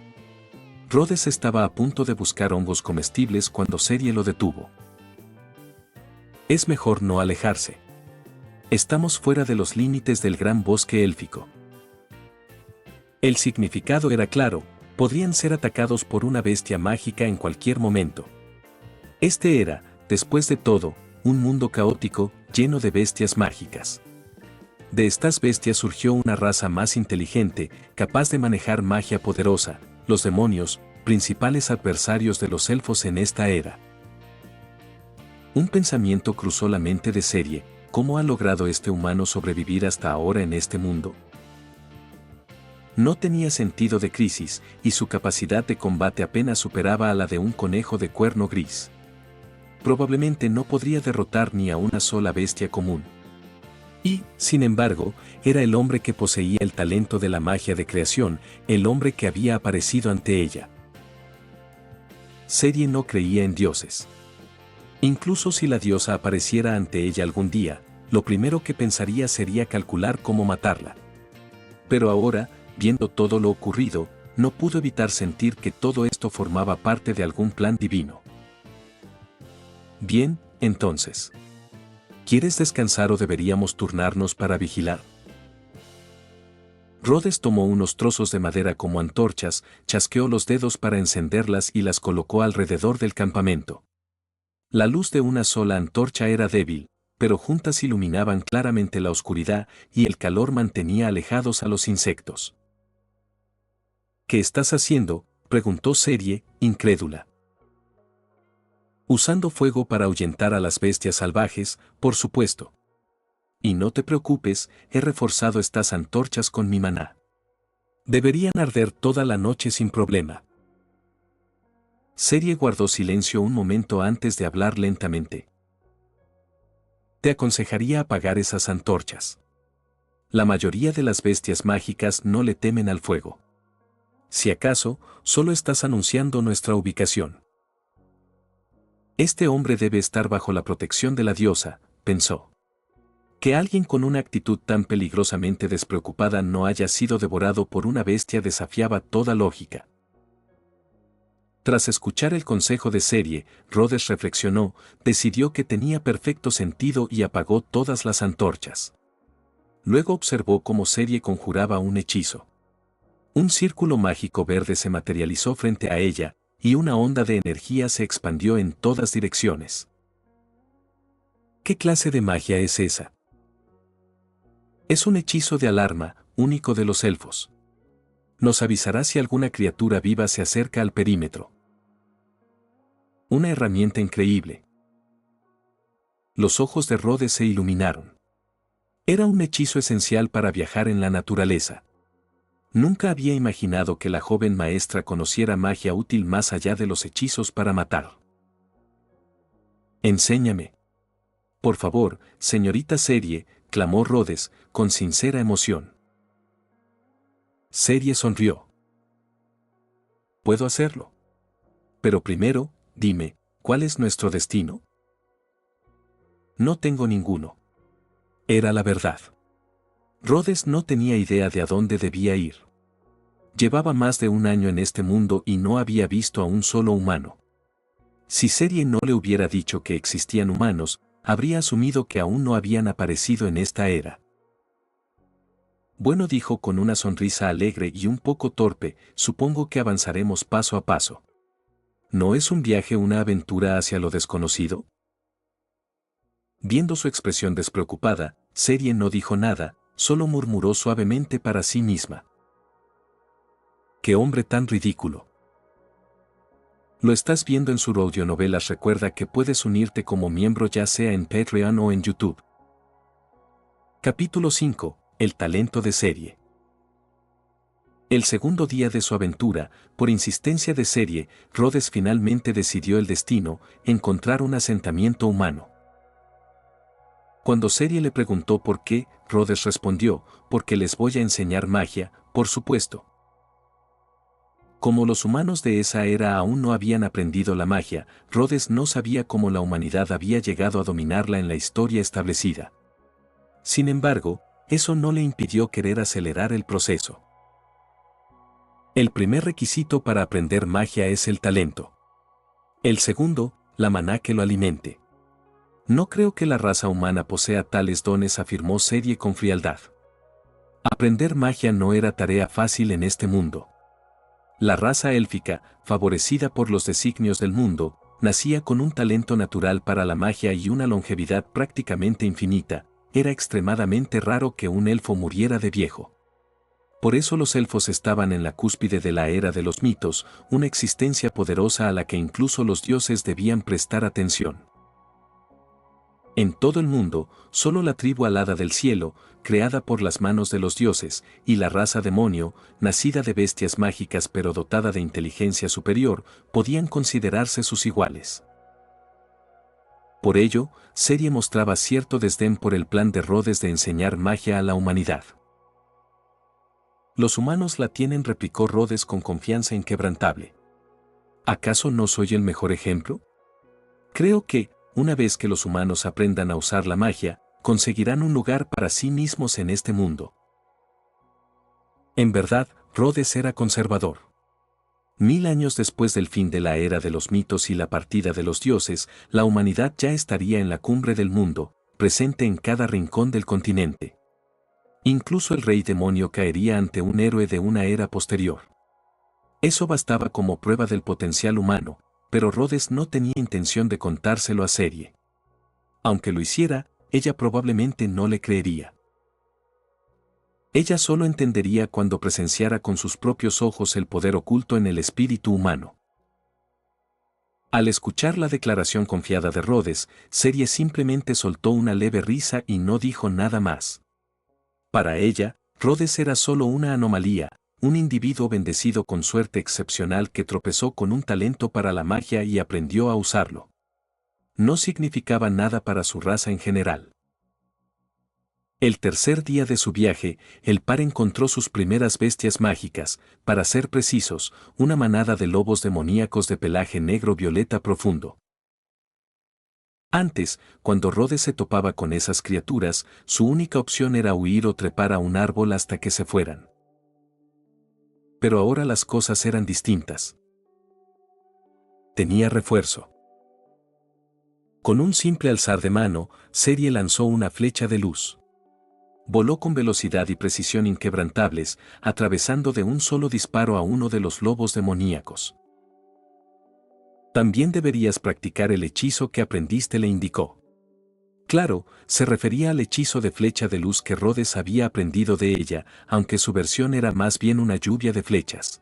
Speaker 1: Rhodes estaba a punto de buscar hongos comestibles cuando Cerie lo detuvo. Es mejor no alejarse. Estamos fuera de los límites del Gran Bosque élfico. El significado era claro, podrían ser atacados por una bestia mágica en cualquier momento. Este era, después de todo, un mundo caótico, lleno de bestias mágicas. De estas bestias surgió una raza más inteligente, capaz de manejar magia poderosa, los demonios, principales adversarios de los elfos en esta era. Un pensamiento cruzó la mente de Cerie: ¿cómo ha logrado este humano sobrevivir hasta ahora en este mundo? No tenía sentido de crisis, y su capacidad de combate apenas superaba a la de un conejo de cuerno gris. Probablemente no podría derrotar ni a una sola bestia común. Y, sin embargo, era el hombre que poseía el talento de la magia de creación, el hombre que había aparecido ante ella. Cerie no creía en dioses. Incluso si la diosa apareciera ante ella algún día, lo primero que pensaría sería calcular cómo matarla. Pero ahora, viendo todo lo ocurrido, no pudo evitar sentir que todo esto formaba parte de algún plan divino. Bien, entonces. ¿Quieres descansar o deberíamos turnarnos para vigilar? Rhodes tomó unos trozos de madera como antorchas, chasqueó los dedos para encenderlas y las colocó alrededor del campamento. La luz de una sola antorcha era débil, pero juntas iluminaban claramente la oscuridad y el calor mantenía alejados a los insectos. ¿Qué estás haciendo?, preguntó Cerie, incrédula. Usando fuego para ahuyentar a las bestias salvajes, por supuesto. Y no te preocupes, he reforzado estas antorchas con mi maná. Deberían arder toda la noche sin problema. Cerie guardó silencio un momento antes de hablar lentamente. Te aconsejaría apagar esas antorchas. La mayoría de las bestias mágicas no le temen al fuego. Si acaso, solo estás anunciando nuestra ubicación. Este hombre debe estar bajo la protección de la diosa, pensó. Que alguien con una actitud tan peligrosamente despreocupada no haya sido devorado por una bestia desafiaba toda lógica. Tras escuchar el consejo de Cerie, Rhodes reflexionó, decidió que tenía perfecto sentido y apagó todas las antorchas. Luego observó cómo Cerie conjuraba un hechizo. Un círculo mágico verde se materializó frente a ella, y una onda de energía se expandió en todas direcciones. ¿Qué clase de magia es esa? Es un hechizo de alarma, único de los elfos. Nos avisará si alguna criatura viva se acerca al perímetro. Una herramienta increíble. Los ojos de Rhodes se iluminaron. Era un hechizo esencial para viajar en la naturaleza. Nunca había imaginado que la joven maestra conociera magia útil más allá de los hechizos para matar. Enséñame. Por favor, señorita Serie, clamó Rhodes, con sincera emoción. Serie sonrió. Puedo hacerlo. Pero primero, dime, ¿cuál es nuestro destino? No tengo ninguno. Era la verdad. Rhodes no tenía idea de a dónde debía ir. Llevaba más de un año en este mundo y no había visto a un solo humano. Si Serie no le hubiera dicho que existían humanos, habría asumido que aún no habían aparecido en esta era. Bueno, dijo con una sonrisa alegre y un poco torpe, supongo que avanzaremos paso a paso. ¿No es un viaje una aventura hacia lo desconocido? Viendo su expresión despreocupada, Serie no dijo nada, solo murmuró suavemente para sí misma. ¡Qué hombre tan ridículo! Lo estás viendo en su audionovelas. Recuerda que puedes unirte como miembro ya sea en Patreon o en YouTube. Capítulo 5. El talento de Serie. El segundo día de su aventura, por insistencia de Serie, Rhodes finalmente decidió el destino, encontrar un asentamiento humano. Cuando Serie le preguntó por qué, Rhodes respondió, porque les voy a enseñar magia, por supuesto. Como los humanos de esa era aún no habían aprendido la magia, Rhodes no sabía cómo la humanidad había llegado a dominarla en la historia establecida. Sin embargo, eso no le impidió querer acelerar el proceso. El primer requisito para aprender magia es el talento. El segundo, la maná que lo alimente. No creo que la raza humana posea tales dones, afirmó Serie con frialdad. Aprender magia no era tarea fácil en este mundo. La raza élfica, favorecida por los designios del mundo, nacía con un talento natural para la magia y una longevidad prácticamente infinita. Era extremadamente raro que un elfo muriera de viejo. Por eso los elfos estaban en la cúspide de la era de los mitos, una existencia poderosa a la que incluso los dioses debían prestar atención. En todo el mundo, solo la tribu alada del cielo, creada por las manos de los dioses, y la raza demonio, nacida de bestias mágicas pero dotada de inteligencia superior, podían considerarse sus iguales. Por ello, Serie mostraba cierto desdén por el plan de Rhodes de enseñar magia a la humanidad. Los humanos la tienen, replicó Rhodes con confianza inquebrantable. ¿Acaso no soy el mejor ejemplo? Creo que, una vez que los humanos aprendan a usar la magia, conseguirán un lugar para sí mismos en este mundo. En verdad, Rhodes era conservador. 1000 años después del fin de la era de los mitos y la partida de los dioses, la humanidad ya estaría en la cumbre del mundo, presente en cada rincón del continente. Incluso el rey demonio caería ante un héroe de una era posterior. Eso bastaba como prueba del potencial humano, pero Rhodes no tenía intención de contárselo a Serie. Aunque lo hiciera, ella probablemente no le creería. Ella solo entendería cuando presenciara con sus propios ojos el poder oculto en el espíritu humano. Al escuchar la declaración confiada de Rhodes, Serie simplemente soltó una leve risa y no dijo nada más. Para ella, Rhodes era solo una anomalía, un individuo bendecido con suerte excepcional que tropezó con un talento para la magia y aprendió a usarlo. No significaba nada para su raza en general. El tercer día de su viaje, el par encontró sus primeras bestias mágicas, para ser precisos, una manada de lobos demoníacos de pelaje negro-violeta profundo. Antes, cuando Rhodes se topaba con esas criaturas, su única opción era huir o trepar a un árbol hasta que se fueran. Pero ahora las cosas eran distintas. Tenía refuerzo. Con un simple alzar de mano, Serie lanzó una flecha de luz. Voló con velocidad y precisión inquebrantables, atravesando de un solo disparo a uno de los lobos demoníacos. También deberías practicar el hechizo que aprendiste, le indicó. Claro, se refería al hechizo de flecha de luz que Rhodes había aprendido de ella, aunque su versión era más bien una lluvia de flechas.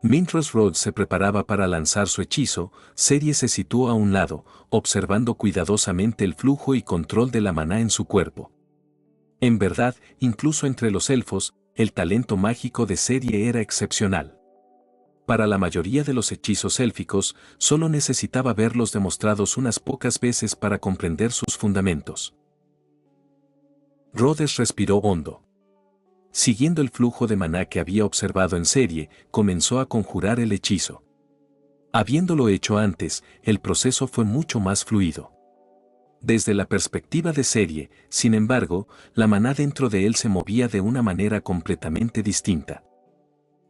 Speaker 1: Mientras Rhodes se preparaba para lanzar su hechizo, Serie se situó a un lado, observando cuidadosamente el flujo y control de la maná en su cuerpo. En verdad, incluso entre los elfos, el talento mágico de Serie era excepcional. Para la mayoría de los hechizos élficos, solo necesitaba verlos demostrados unas pocas veces para comprender sus fundamentos. Rhodes respiró hondo. Siguiendo el flujo de maná que había observado en Serie, comenzó a conjurar el hechizo. Habiéndolo hecho antes, el proceso fue mucho más fluido. Desde la perspectiva de Serie, sin embargo, la maná dentro de él se movía de una manera completamente distinta.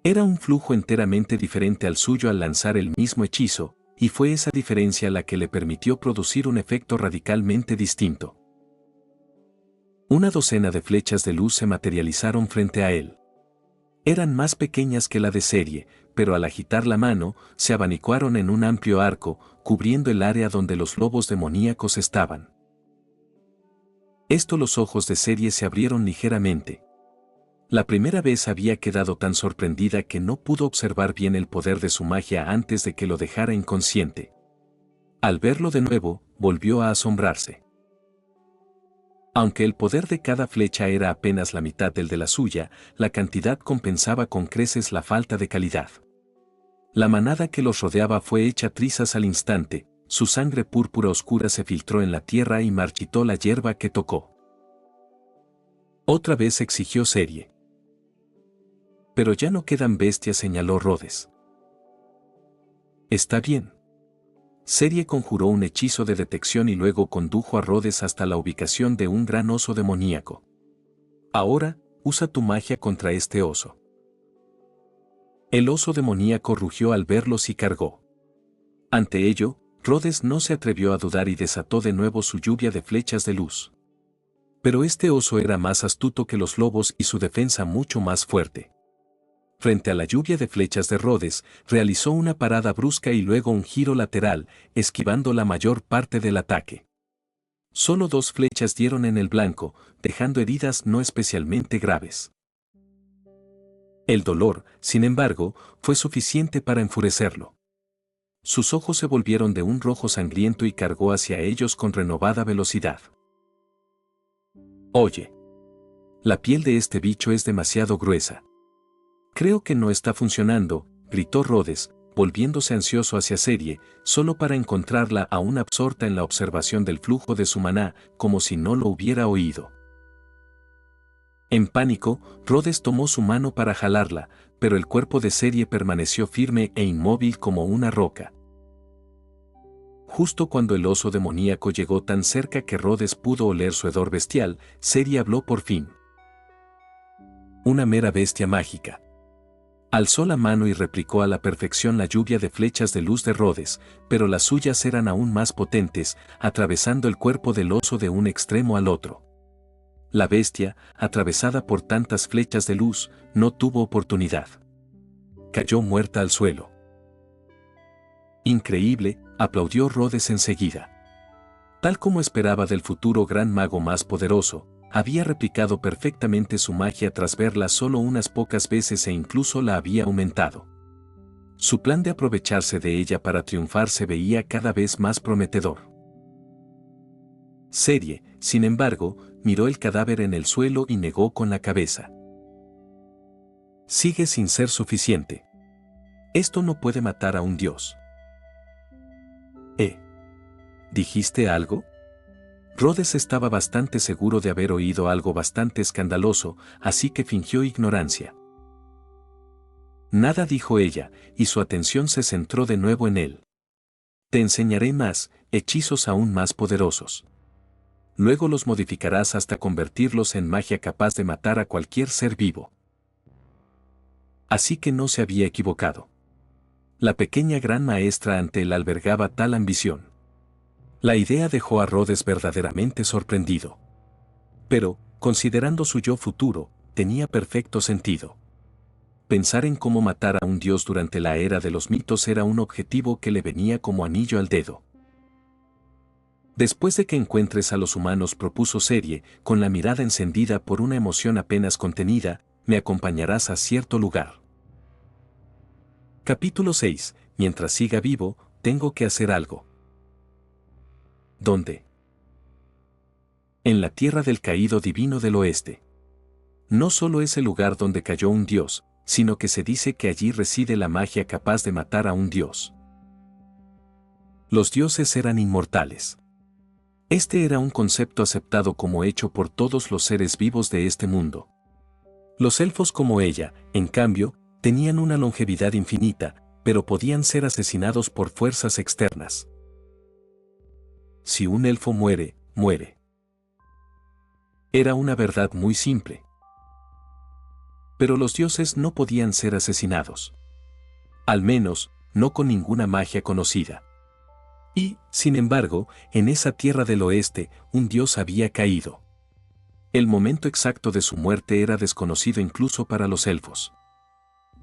Speaker 1: Era un flujo enteramente diferente al suyo al lanzar el mismo hechizo, y fue esa diferencia la que le permitió producir un efecto radicalmente distinto. Una docena de flechas de luz se materializaron frente a él. Eran más pequeñas que la de Serie, pero al agitar la mano, se abanicaron en un amplio arco, cubriendo el área donde los lobos demoníacos estaban. Los ojos de Serie se abrieron ligeramente. La primera vez había quedado tan sorprendida que no pudo observar bien el poder de su magia antes de que lo dejara inconsciente. Al verlo de nuevo, volvió a asombrarse. Aunque el poder de cada flecha era apenas la mitad del de la suya, la cantidad compensaba con creces la falta de calidad. La manada que los rodeaba fue hecha trizas al instante, su sangre púrpura oscura se filtró en la tierra y marchitó la hierba que tocó. Otra vez exigió Serie. Pero ya no quedan bestias, señaló Rhodes. Está bien. Serie conjuró un hechizo de detección y luego condujo a Rhodes hasta la ubicación de un gran oso demoníaco. Ahora, usa tu magia contra este oso. El oso demoníaco rugió al verlos y cargó. Ante ello, Rhodes no se atrevió a dudar y desató de nuevo su lluvia de flechas de luz. Pero este oso era más astuto que los lobos y su defensa mucho más fuerte. Frente a la lluvia de flechas de Rhodes, realizó una parada brusca y luego un giro lateral, esquivando la mayor parte del ataque. Solo 2 flechas dieron en el blanco, dejando heridas no especialmente graves. El dolor, sin embargo, fue suficiente para enfurecerlo. Sus ojos se volvieron de un rojo sangriento y cargó hacia ellos con renovada velocidad. Oye. La piel de este bicho es demasiado gruesa. Creo que no está funcionando, gritó Rhodes, volviéndose ansioso hacia Serie, solo para encontrarla aún absorta en la observación del flujo de su maná, como si no lo hubiera oído. En pánico, Rhodes tomó su mano para jalarla, pero el cuerpo de Serie permaneció firme e inmóvil como una roca. Justo cuando el oso demoníaco llegó tan cerca que Rhodes pudo oler su hedor bestial, Serie habló por fin. Una mera bestia mágica. Alzó la mano y replicó a la perfección la lluvia de flechas de luz de Rhodes, pero las suyas eran aún más potentes, atravesando el cuerpo del oso de un extremo al otro. La bestia, atravesada por tantas flechas de luz, no tuvo oportunidad. Cayó muerta al suelo. Increíble, aplaudió Rhodes enseguida. Tal como esperaba del futuro gran mago más poderoso, había replicado perfectamente su magia tras verla solo unas pocas veces e incluso la había aumentado. Su plan de aprovecharse de ella para triunfar se veía cada vez más prometedor. Serie, sin embargo, miró el cadáver en el suelo y negó con la cabeza. Sigue sin ser suficiente. Esto no puede matar a un dios. ¿Dijiste algo? Rhodes estaba bastante seguro de haber oído algo bastante escandaloso, así que fingió ignorancia. Nada, dijo ella, y su atención se centró de nuevo en él. Te enseñaré más, hechizos aún más poderosos. Luego los modificarás hasta convertirlos en magia capaz de matar a cualquier ser vivo. Así que no se había equivocado. La pequeña gran maestra ante él albergaba tal ambición. La idea dejó a Rhodes verdaderamente sorprendido. Pero, considerando su yo futuro, tenía perfecto sentido. Pensar en cómo matar a un dios durante la era de los mitos era un objetivo que le venía como anillo al dedo. Después de que encuentres a los humanos, propuso Serie, con la mirada encendida por una emoción apenas contenida, me acompañarás a cierto lugar. Capítulo 6. Mientras siga vivo, tengo que hacer algo. ¿Dónde? En la tierra del caído divino del oeste. No solo es el lugar donde cayó un dios, sino que se dice que allí reside la magia capaz de matar a un dios. Los dioses eran inmortales. Este era un concepto aceptado como hecho por todos los seres vivos de este mundo. Los elfos como ella, en cambio, tenían una longevidad infinita, pero podían ser asesinados por fuerzas externas. Si un elfo muere, muere. Era una verdad muy simple. Pero los dioses no podían ser asesinados. Al menos, no con ninguna magia conocida. Y, sin embargo, en esa tierra del oeste, un dios había caído. El momento exacto de su muerte era desconocido incluso para los elfos.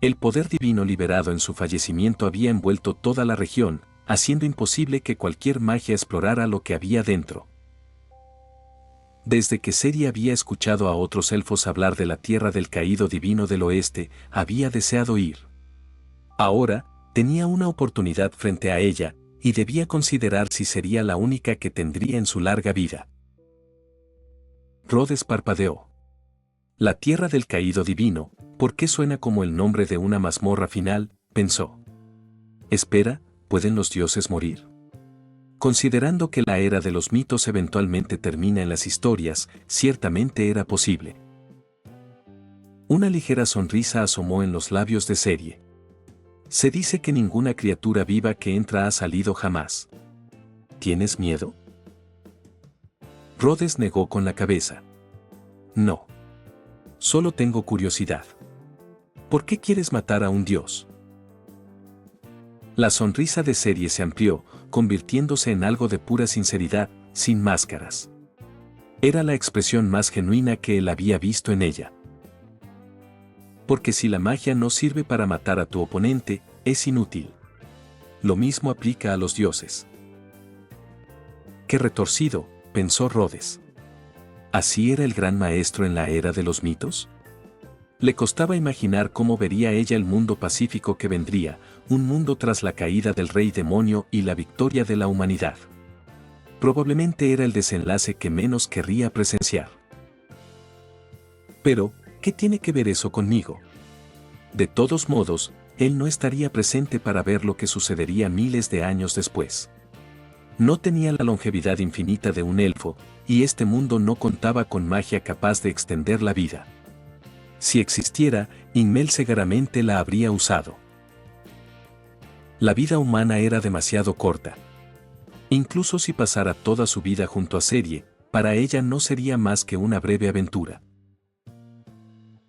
Speaker 1: El poder divino liberado en su fallecimiento había envuelto toda la región, haciendo imposible que cualquier magia explorara lo que había dentro. Desde que Ciri había escuchado a otros elfos hablar de la tierra del caído divino del oeste, había deseado ir. Ahora, tenía una oportunidad frente a ella, y debía considerar si sería la única que tendría en su larga vida. Rhodes parpadeó. La tierra del caído divino, ¿por qué suena como el nombre de una mazmorra final?, pensó. Espera, ¿pueden los dioses morir? Considerando que la era de los mitos eventualmente termina en las historias, ciertamente era posible. Una ligera sonrisa asomó en los labios de Ciri. Se dice que ninguna criatura viva que entra ha salido jamás. ¿Tienes miedo? Rhodes negó con la cabeza. No. Solo tengo curiosidad. ¿Por qué quieres matar a un dios? La sonrisa de Ciri se amplió, convirtiéndose en algo de pura sinceridad, sin máscaras. Era la expresión más genuina que él había visto en ella. Porque si la magia no sirve para matar a tu oponente, es inútil. Lo mismo aplica a los dioses. Qué retorcido, pensó Rhodes. ¿Así era el gran maestro en la era de los mitos? Le costaba imaginar cómo vería ella el mundo pacífico que vendría, un mundo tras la caída del rey demonio y la victoria de la humanidad. Probablemente era el desenlace que menos querría presenciar. Pero, ¿qué tiene que ver eso conmigo? De todos modos, él no estaría presente para ver lo que sucedería miles de años después. No tenía la longevidad infinita de un elfo, y este mundo no contaba con magia capaz de extender la vida. Si existiera, Inmel seguramente la habría usado. La vida humana era demasiado corta. Incluso si pasara toda su vida junto a Ciri, para ella no sería más que una breve aventura.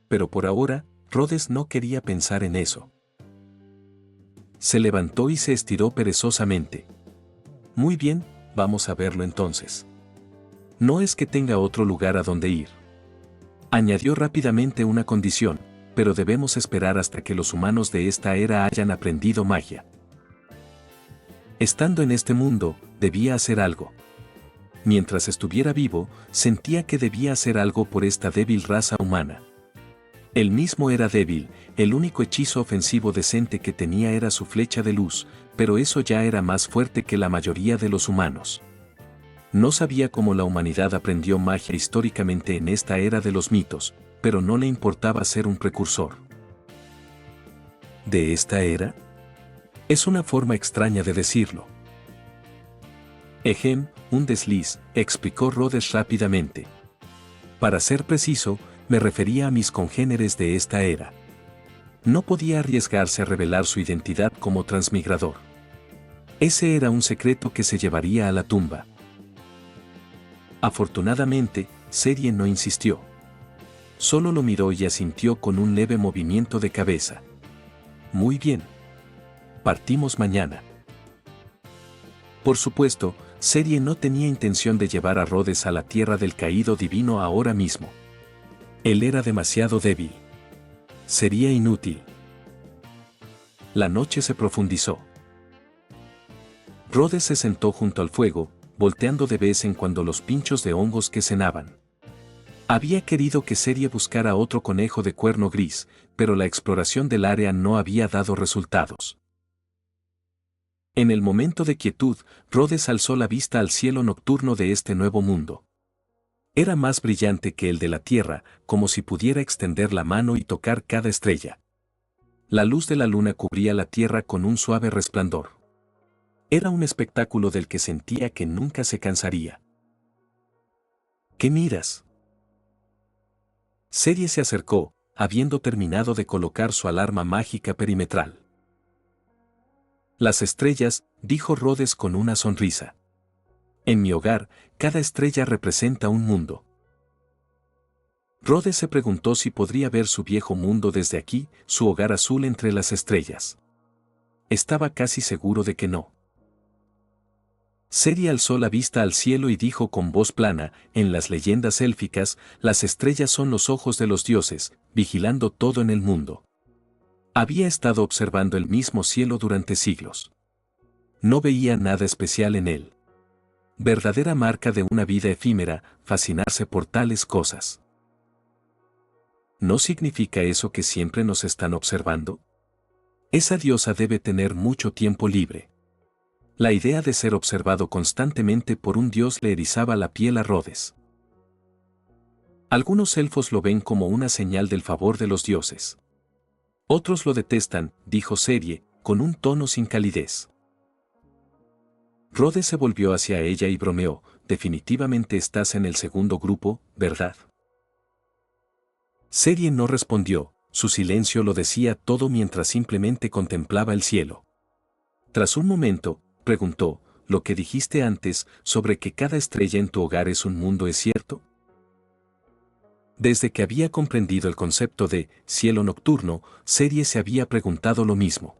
Speaker 1: Pero por ahora, Rhodes no quería pensar en eso. Se levantó y se estiró perezosamente. Muy bien, vamos a verlo entonces. No es que tenga otro lugar a donde ir. Añadió rápidamente una condición, pero debemos esperar hasta que los humanos de esta era hayan aprendido magia. Estando en este mundo, debía hacer algo. Mientras estuviera vivo, sentía que debía hacer algo por esta débil raza humana. Él mismo era débil, el único hechizo ofensivo decente que tenía era su flecha de luz, pero eso ya era más fuerte que la mayoría de los humanos. No sabía cómo la humanidad aprendió magia históricamente en esta era de los mitos, pero no le importaba ser un precursor. ¿De esta era? Es una forma extraña de decirlo. Un desliz, explicó Rhodes rápidamente. Para ser preciso, me refería a mis congéneres de esta era. No podía arriesgarse a revelar su identidad como transmigrador. Ese era un secreto que se llevaría a la tumba. Afortunadamente, Ciri no insistió. Solo lo miró y asintió con un leve movimiento de cabeza. Muy bien. Partimos mañana. Por supuesto, Ciri no tenía intención de llevar a Rhodes a la tierra del caído divino ahora mismo. Él era demasiado débil. Sería inútil. La noche se profundizó. Rhodes se sentó junto al fuego, volteando de vez en cuando los pinchos de hongos que cenaban. Había querido que Serie buscara otro conejo de cuerno gris, pero la exploración del área no había dado resultados. En el momento de quietud, Rhodes alzó la vista al cielo nocturno de este nuevo mundo. Era más brillante que el de la Tierra, como si pudiera extender la mano y tocar cada estrella. La luz de la luna cubría la Tierra con un suave resplandor. Era un espectáculo del que sentía que nunca se cansaría. ¿Qué miras? Serie se acercó, habiendo terminado de colocar su alarma mágica perimetral. Las estrellas, dijo Rhodes con una sonrisa. En mi hogar, cada estrella representa un mundo. Rhodes se preguntó si podría ver su viejo mundo desde aquí, su hogar azul entre las estrellas. Estaba casi seguro de que no. Serie alzó la vista al cielo y dijo con voz plana, en las leyendas élficas, las estrellas son los ojos de los dioses, vigilando todo en el mundo. Había estado observando el mismo cielo durante siglos. No veía nada especial en él. Verdadera marca de una vida efímera, fascinarse por tales cosas. ¿No significa eso que siempre nos están observando? Esa diosa debe tener mucho tiempo libre. La idea de ser observado constantemente por un dios le erizaba la piel a Rhodes. Algunos elfos lo ven como una señal del favor de los dioses. Otros lo detestan, dijo Serie, con un tono sin calidez. Rhodes se volvió hacia ella y bromeó, definitivamente estás en el segundo grupo, ¿verdad? Serie no respondió, su silencio lo decía todo mientras simplemente contemplaba el cielo. Tras un momento, preguntó, ¿lo que dijiste antes sobre que cada estrella en tu hogar es un mundo es cierto? Desde que había comprendido el concepto de cielo nocturno, Serie se había preguntado lo mismo.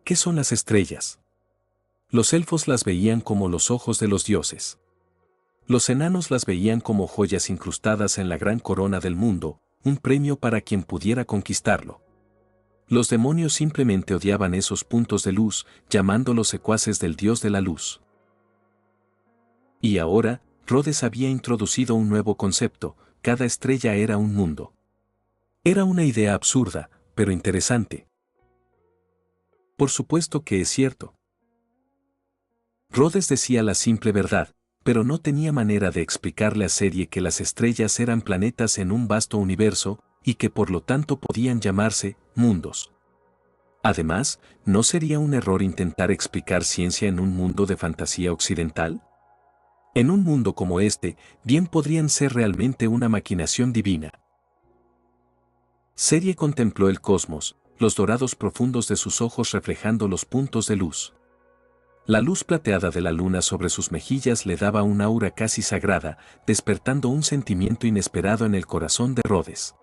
Speaker 1: ¿Qué son las estrellas? Los elfos las veían como los ojos de los dioses. Los enanos las veían como joyas incrustadas en la gran corona del mundo, un premio para quien pudiera conquistarlo. Los demonios simplemente odiaban esos puntos de luz, llamándolos secuaces del dios de la luz. Y ahora, Rhodes había introducido un nuevo concepto, cada estrella era un mundo. Era una idea absurda, pero interesante. Por supuesto que es cierto. Rhodes decía la simple verdad, pero no tenía manera de explicarle a Serie que las estrellas eran planetas en un vasto universo, y que por lo tanto podían llamarse mundos. Además, ¿no sería un error intentar explicar ciencia en un mundo de fantasía occidental? En un mundo como este, bien podrían ser realmente una maquinación divina. Serie contempló el cosmos, los dorados profundos de sus ojos reflejando los puntos de luz. La luz plateada de la luna sobre sus mejillas le daba un aura casi sagrada, despertando un sentimiento inesperado en el corazón de Rhodes.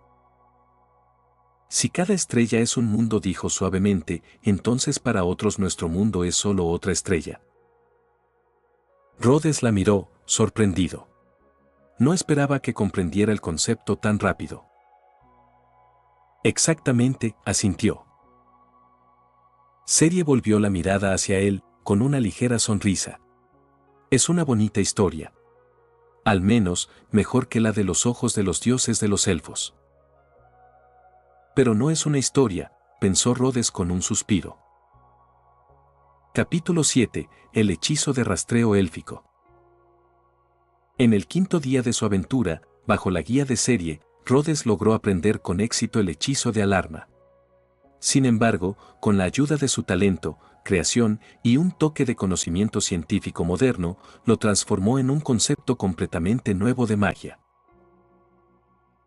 Speaker 1: Si cada estrella es un mundo, dijo suavemente, entonces para otros nuestro mundo es solo otra estrella. Rhodes la miró, sorprendido. No esperaba que comprendiera el concepto tan rápido. Exactamente, asintió. Serie volvió la mirada hacia él, con una ligera sonrisa. Es una bonita historia. Al menos, mejor que la de los ojos de los dioses de los elfos. Pero no es una historia, pensó Rhodes con un suspiro. Capítulo 7. El hechizo de rastreo élfico. En el quinto día de su aventura, bajo la guía de Serie, Rhodes logró aprender con éxito el hechizo de alarma. Sin embargo, con la ayuda de su talento, creación y un toque de conocimiento científico moderno, lo transformó en un concepto completamente nuevo de magia.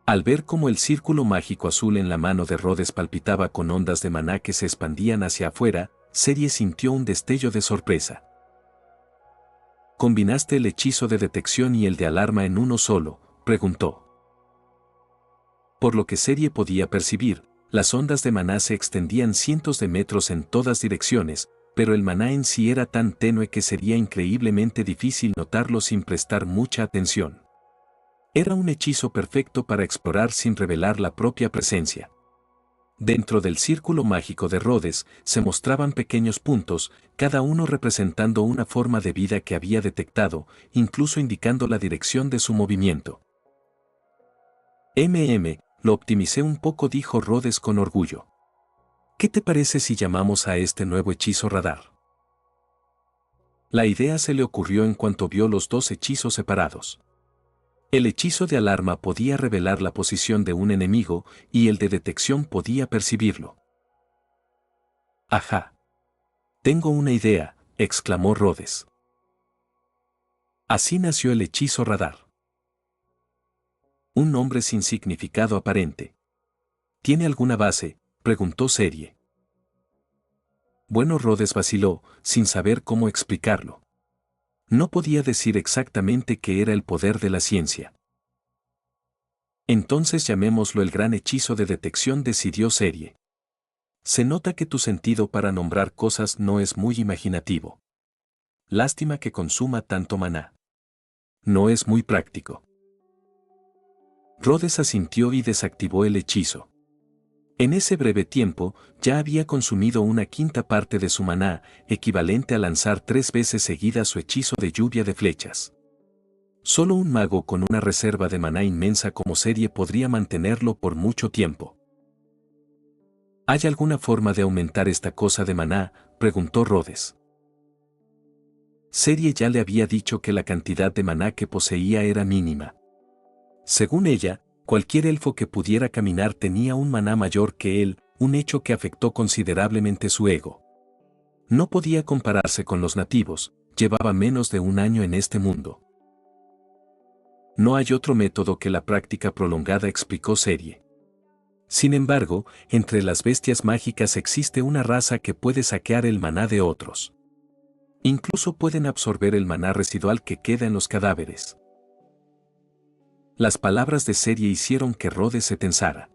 Speaker 1: Al ver cómo el círculo mágico azul en la mano de Rhodes palpitaba con ondas de maná que se expandían hacia afuera, Serie sintió un destello de sorpresa. ¿Combinaste el hechizo de detección y el de alarma en uno solo?, preguntó. Por lo que Serie podía percibir, las ondas de maná se extendían cientos de metros en todas direcciones, pero el maná en sí era tan tenue que sería increíblemente difícil notarlo sin prestar mucha atención. Era un hechizo perfecto para explorar sin revelar la propia presencia. Dentro del círculo mágico de Rhodes se mostraban pequeños puntos, cada uno representando una forma de vida que había detectado, incluso indicando la dirección de su movimiento. Lo optimicé un poco, dijo Rhodes con orgullo. ¿Qué te parece si llamamos a este nuevo hechizo radar? La idea se le ocurrió en cuanto vio los dos hechizos separados. El hechizo de alarma podía revelar la posición de un enemigo y el de detección podía percibirlo. ¡Ajá! Tengo una idea, exclamó Rhodes. Así nació el hechizo radar. Un nombre sin significado aparente. ¿Tiene alguna base?, preguntó Serie. Bueno, Rhodes vaciló, sin saber cómo explicarlo. No podía decir exactamente qué era el poder de la ciencia. Entonces llamémoslo el gran hechizo de detección, decidió Serie. Se nota que tu sentido para nombrar cosas no es muy imaginativo. Lástima que consuma tanto maná. No es muy práctico. Rhodes asintió y desactivó el hechizo. En ese breve tiempo, ya había consumido una quinta parte de su maná, equivalente a lanzar 3 veces seguidas su hechizo de lluvia de flechas. Solo un mago con una reserva de maná inmensa como Serie podría mantenerlo por mucho tiempo. ¿Hay alguna forma de aumentar esta cosa de maná?, preguntó Rhodes. Serie ya le había dicho que la cantidad de maná que poseía era mínima. Según ella, cualquier elfo que pudiera caminar tenía un maná mayor que él, un hecho que afectó considerablemente su ego. No podía compararse con los nativos, llevaba menos de un año en este mundo. No hay otro método que la práctica prolongada, explicó Serie. Sin embargo, entre las bestias mágicas existe una raza que puede saquear el maná de otros. Incluso pueden absorber el maná residual que queda en los cadáveres. Las palabras de Serie hicieron que Rhodes se tensara.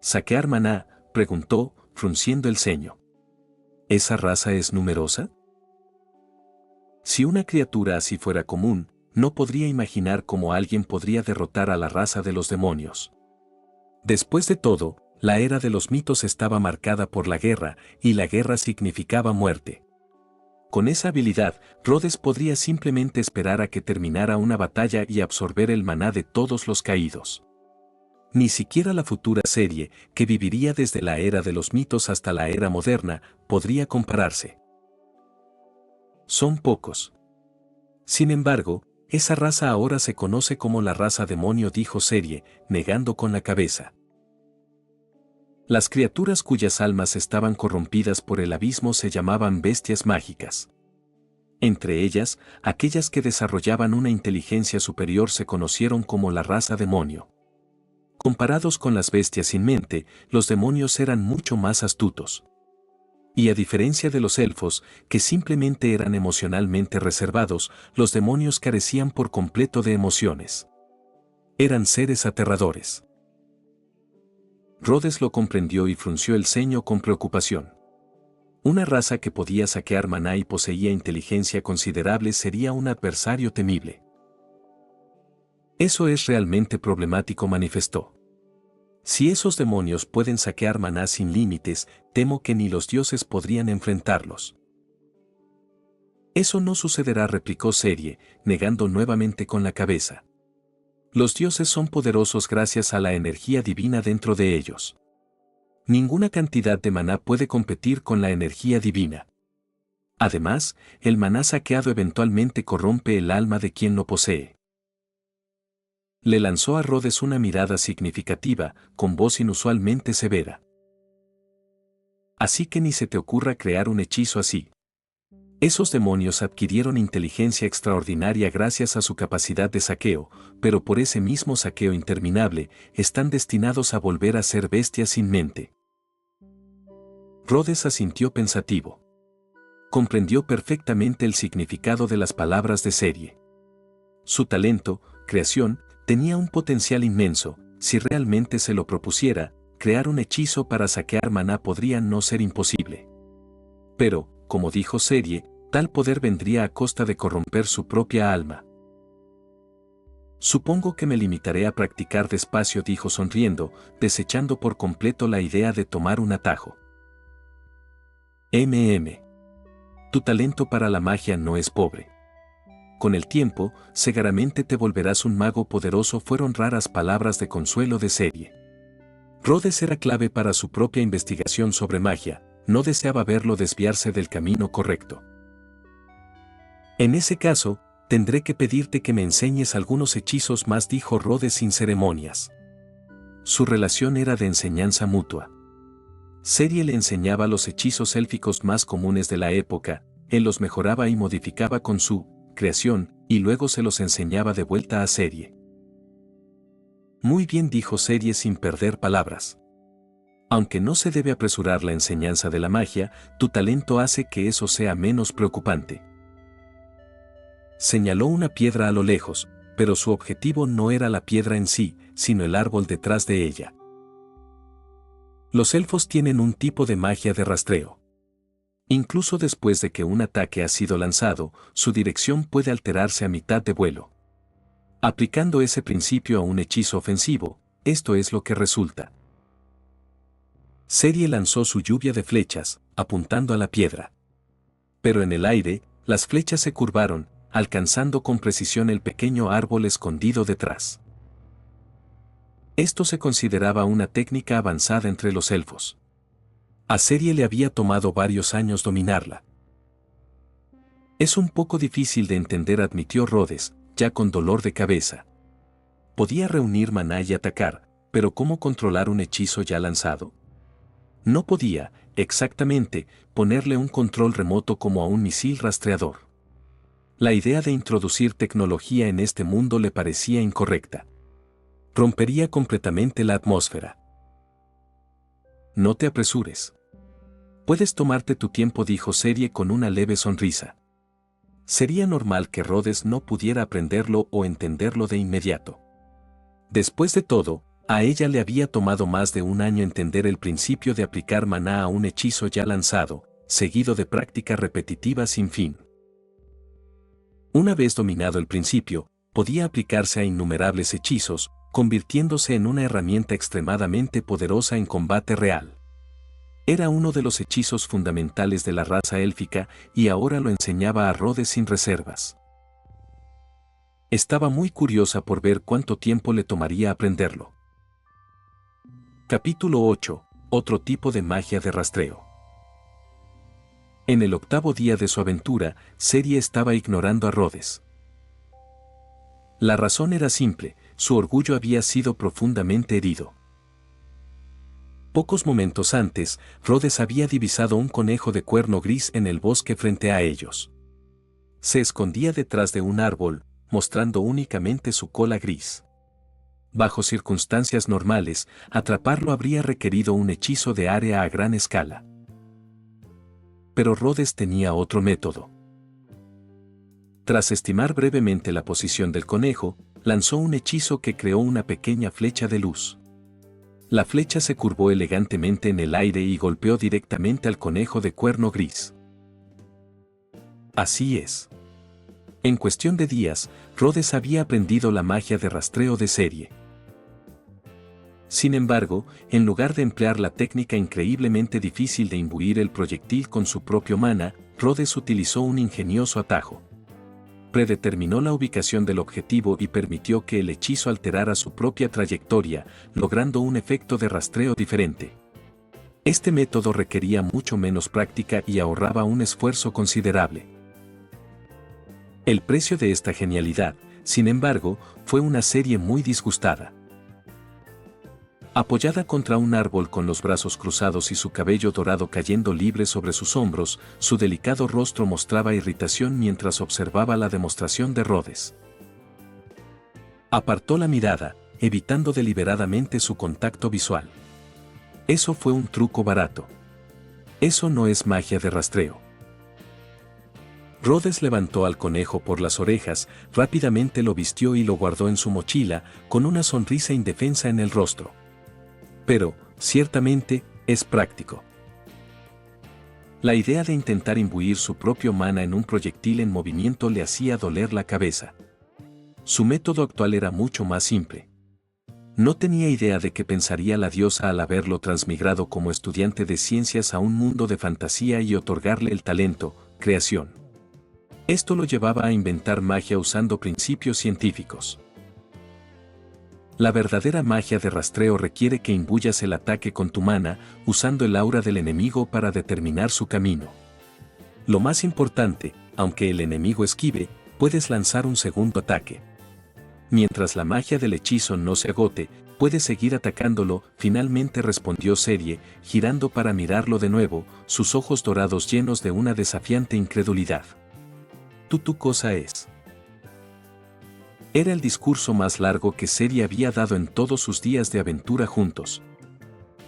Speaker 1: ¿Saquear maná?, preguntó, frunciendo el ceño. ¿Esa raza es numerosa? Si una criatura así fuera común, no podría imaginar cómo alguien podría derrotar a la raza de los demonios. Después de todo, la era de los mitos estaba marcada por la guerra, y la guerra significaba muerte. Con esa habilidad, Rhodes podría simplemente esperar a que terminara una batalla y absorber el maná de todos los caídos. Ni siquiera la futura Serie, que viviría desde la era de los mitos hasta la era moderna, podría compararse. Son pocos. Sin embargo, esa raza ahora se conoce como la raza demonio, dijo Serie, negando con la cabeza. Las criaturas cuyas almas estaban corrompidas por el abismo se llamaban bestias mágicas. Entre ellas, aquellas que desarrollaban una inteligencia superior se conocieron como la raza demonio. Comparados con las bestias sin mente, los demonios eran mucho más astutos. Y a diferencia de los elfos, que simplemente eran emocionalmente reservados, los demonios carecían por completo de emociones. Eran seres aterradores. Rhodes lo comprendió y frunció el ceño con preocupación. Una raza que podía saquear maná y poseía inteligencia considerable sería un adversario temible. Eso es realmente problemático, manifestó. Si esos demonios pueden saquear maná sin límites, temo que ni los dioses podrían enfrentarlos. Eso no sucederá, replicó Serie, negando nuevamente con la cabeza. Los dioses son poderosos gracias a la energía divina dentro de ellos. Ninguna cantidad de maná puede competir con la energía divina. Además, el maná saqueado eventualmente corrompe el alma de quien lo posee. Le lanzó a Rhodes una mirada significativa, con voz inusualmente severa. Así que ni se te ocurra crear un hechizo así. Esos demonios adquirieron inteligencia extraordinaria gracias a su capacidad de saqueo, pero por ese mismo saqueo interminable, están destinados a volver a ser bestias sin mente. Rhodes asintió pensativo. Comprendió perfectamente el significado de las palabras de Serie. Su talento, creación, tenía un potencial inmenso. Si realmente se lo propusiera, crear un hechizo para saquear maná podría no ser imposible. Pero, como dijo Serie, tal poder vendría a costa de corromper su propia alma. Supongo que me limitaré a practicar despacio, dijo sonriendo, desechando por completo la idea de tomar un atajo. Tu talento para la magia no es pobre. con el tiempo, seguramente te volverás un mago poderoso fueron raras palabras de consuelo de Serie. Rhodes era clave para su propia investigación sobre magia, no deseaba verlo desviarse del camino correcto. En ese caso, tendré que pedirte que me enseñes algunos hechizos más, dijo Rhodes sin ceremonias. Su relación era de enseñanza mutua. Serie le enseñaba los hechizos élficos más comunes de la época, él los mejoraba y modificaba con su creación, y luego se los enseñaba de vuelta a Serie. Muy bien, dijo Serie sin perder palabras. Aunque no se debe apresurar la enseñanza de la magia, tu talento hace que eso sea menos preocupante. Señaló una piedra a lo lejos, pero su objetivo no era la piedra en sí, sino el árbol detrás de ella. Los elfos tienen un tipo de magia de rastreo. Incluso después de que un ataque ha sido lanzado, su dirección puede alterarse a mitad de vuelo. Aplicando ese principio a un hechizo ofensivo, esto es lo que resulta. Serie lanzó su lluvia de flechas, apuntando a la piedra. Pero en el aire, las flechas se curvaron, alcanzando con precisión el pequeño árbol escondido detrás. Esto se consideraba una técnica avanzada entre los elfos. A Serie le había tomado varios años dominarla. Es un poco difícil de entender, admitió Rhodes, ya con dolor de cabeza. Podía reunir maná y atacar, pero ¿cómo controlar un hechizo ya lanzado? No podía, exactamente, ponerle un control remoto como a un misil rastreador. La idea de introducir tecnología en este mundo le parecía incorrecta. Rompería completamente la atmósfera. No te apresures. Puedes tomarte tu tiempo, dijo Serie con una leve sonrisa. Sería normal que Rhodes no pudiera aprenderlo o entenderlo de inmediato. Después de todo, a ella le había tomado más de un año entender el principio de aplicar maná a un hechizo ya lanzado, seguido de práctica repetitiva sin fin. Una vez dominado el principio, podía aplicarse a innumerables hechizos, convirtiéndose en una herramienta extremadamente poderosa en combate real. Era uno de los hechizos fundamentales de la raza élfica y ahora lo enseñaba a Rhodes sin reservas. Estaba muy curiosa por ver cuánto tiempo le tomaría aprenderlo. Capítulo 8. Otro tipo de magia de rastreo. En el octavo día de su aventura, Serie estaba ignorando a Rhodes. La razón era simple, su orgullo había sido profundamente herido. Pocos momentos antes, Rhodes había divisado un conejo de cuerno gris en el bosque frente a ellos. Se escondía detrás de un árbol, mostrando únicamente su cola gris. Bajo circunstancias normales, atraparlo habría requerido un hechizo de área a gran escala. Pero Rhodes tenía otro método. Tras estimar brevemente la posición del conejo, lanzó un hechizo que creó una pequeña flecha de luz. La flecha se curvó elegantemente en el aire y golpeó directamente al conejo de cuerno gris. Así es. En cuestión de días, Rhodes había aprendido la magia de rastreo de Serie. Sin embargo, en lugar de emplear la técnica increíblemente difícil de imbuir el proyectil con su propio mana, Rhodes utilizó un ingenioso atajo. Predeterminó la ubicación del objetivo y permitió que el hechizo alterara su propia trayectoria, logrando un efecto de rastreo diferente. Este método requería mucho menos práctica y ahorraba un esfuerzo considerable. El precio de esta genialidad, sin embargo, fue una Serie muy disgustada. Apoyada contra un árbol con los brazos cruzados y su cabello dorado cayendo libre sobre sus hombros, su delicado rostro mostraba irritación mientras observaba la demostración de Rhodes. Apartó la mirada, evitando deliberadamente su contacto visual. Eso fue un truco barato. Eso no es magia de rastreo. Rhodes levantó al conejo por las orejas, rápidamente lo vistió y lo guardó en su mochila, con una sonrisa indefensa en el rostro. Pero, ciertamente, es práctico. La idea de intentar imbuir su propio mana en un proyectil en movimiento le hacía doler la cabeza. Su método actual era mucho más simple. No tenía idea de qué pensaría la diosa al haberlo transmigrado como estudiante de ciencias a un mundo de fantasía y otorgarle el talento, creación. Esto lo llevaba a inventar magia usando principios científicos. La verdadera magia de rastreo requiere que imbuyas el ataque con tu mana, usando el aura del enemigo para determinar su camino. Lo más importante, aunque el enemigo esquive, puedes lanzar un segundo ataque. Mientras la magia del hechizo no se agote, puedes seguir atacándolo. Finalmente respondió Serie, girando para mirarlo de nuevo, sus ojos dorados llenos de una desafiante incredulidad. ¿Tu cosa es? Era el discurso más largo que Serie había dado en todos sus días de aventura juntos.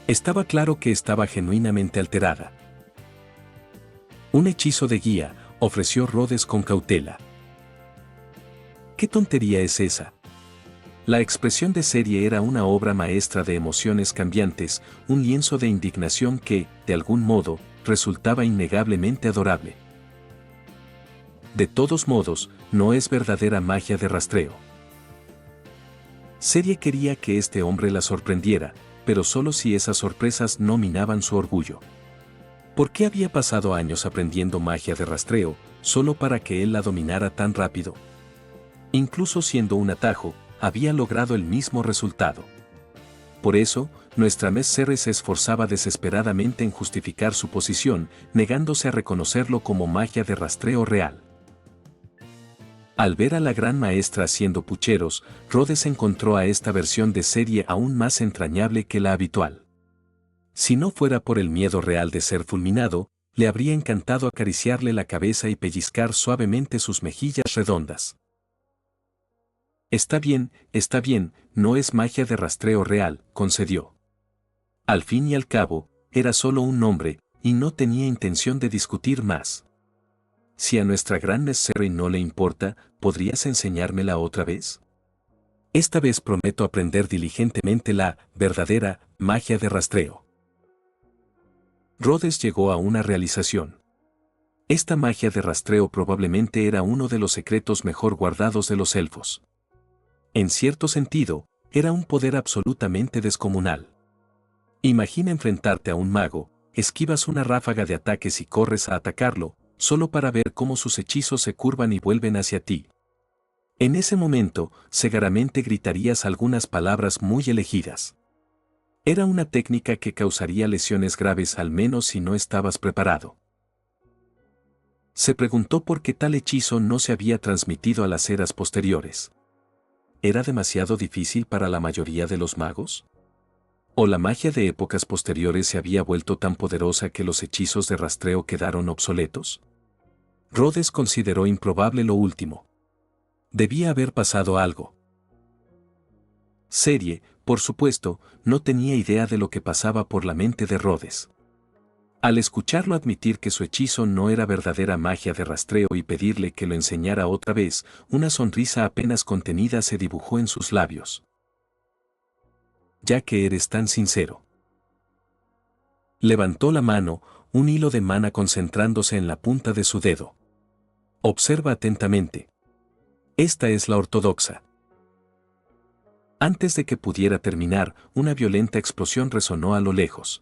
Speaker 1: Estaba claro que estaba genuinamente alterada. Un hechizo de guía, ofreció Rhodes con cautela. ¿Qué tontería es esa? La expresión de Serie era una obra maestra de emociones cambiantes, un lienzo de indignación que, de algún modo, resultaba innegablemente adorable. De todos modos, no es verdadera magia de rastreo. Serie quería que este hombre la sorprendiera, pero solo si esas sorpresas no minaban su orgullo. ¿Por qué había pasado años aprendiendo magia de rastreo, solo para que él la dominara tan rápido? Incluso siendo un atajo, había logrado el mismo resultado. Por eso, nuestra Miss Serre se esforzaba desesperadamente en justificar su posición, negándose a reconocerlo como magia de rastreo real. Al ver a la gran maestra haciendo pucheros, Rhodes encontró a esta versión de Serie aún más entrañable que la habitual. Si no fuera por el miedo real de ser fulminado, le habría encantado acariciarle la cabeza y pellizcar suavemente sus mejillas redondas. Está bien, no es magia de rastreo real, concedió. Al fin y al cabo, era solo un nombre, y no tenía intención de discutir más. Si a nuestra gran Miss Serre no le importa, ¿podrías enseñármela otra vez? Esta vez prometo aprender diligentemente la verdadera magia de rastreo. Rhodes llegó a una realización. Esta magia de rastreo probablemente era uno de los secretos mejor guardados de los elfos. En cierto sentido, era un poder absolutamente descomunal. Imagina enfrentarte a un mago, esquivas una ráfaga de ataques y corres a atacarlo, solo para ver cómo sus hechizos se curvan y vuelven hacia ti. En ese momento, seguramente gritarías algunas palabras muy elegidas. Era una técnica que causaría lesiones graves al menos si no estabas preparado. Se preguntó por qué tal hechizo no se había transmitido a las eras posteriores. ¿Era demasiado difícil para la mayoría de los magos? ¿O la magia de épocas posteriores se había vuelto tan poderosa que los hechizos de rastreo quedaron obsoletos? Rhodes consideró improbable lo último. Debía haber pasado algo. Serie, por supuesto, no tenía idea de lo que pasaba por la mente de Rhodes. Al escucharlo admitir que su hechizo no era verdadera magia de rastreo y pedirle que lo enseñara otra vez, una sonrisa apenas contenida se dibujó en sus labios. Ya que eres tan sincero. Levantó la mano, un hilo de mana concentrándose en la punta de su dedo. Observa atentamente. Esta es la ortodoxa. Antes de que pudiera terminar, una violenta explosión resonó a lo lejos.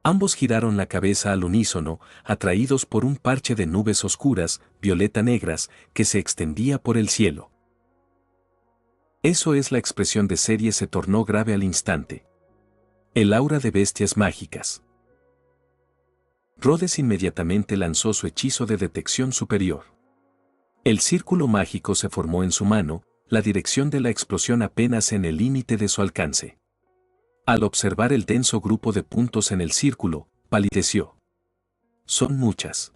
Speaker 1: Ambos giraron la cabeza al unísono, atraídos por un parche de nubes oscuras, violeta-negras, que se extendía por el cielo. Eso es la expresión de Serie se tornó grave al instante. El aura de bestias mágicas. Rhodes inmediatamente lanzó su hechizo de detección superior. El círculo mágico se formó en su mano, la dirección de la explosión apenas en el límite de su alcance. Al observar el denso grupo de puntos en el círculo, palideció. Son muchas.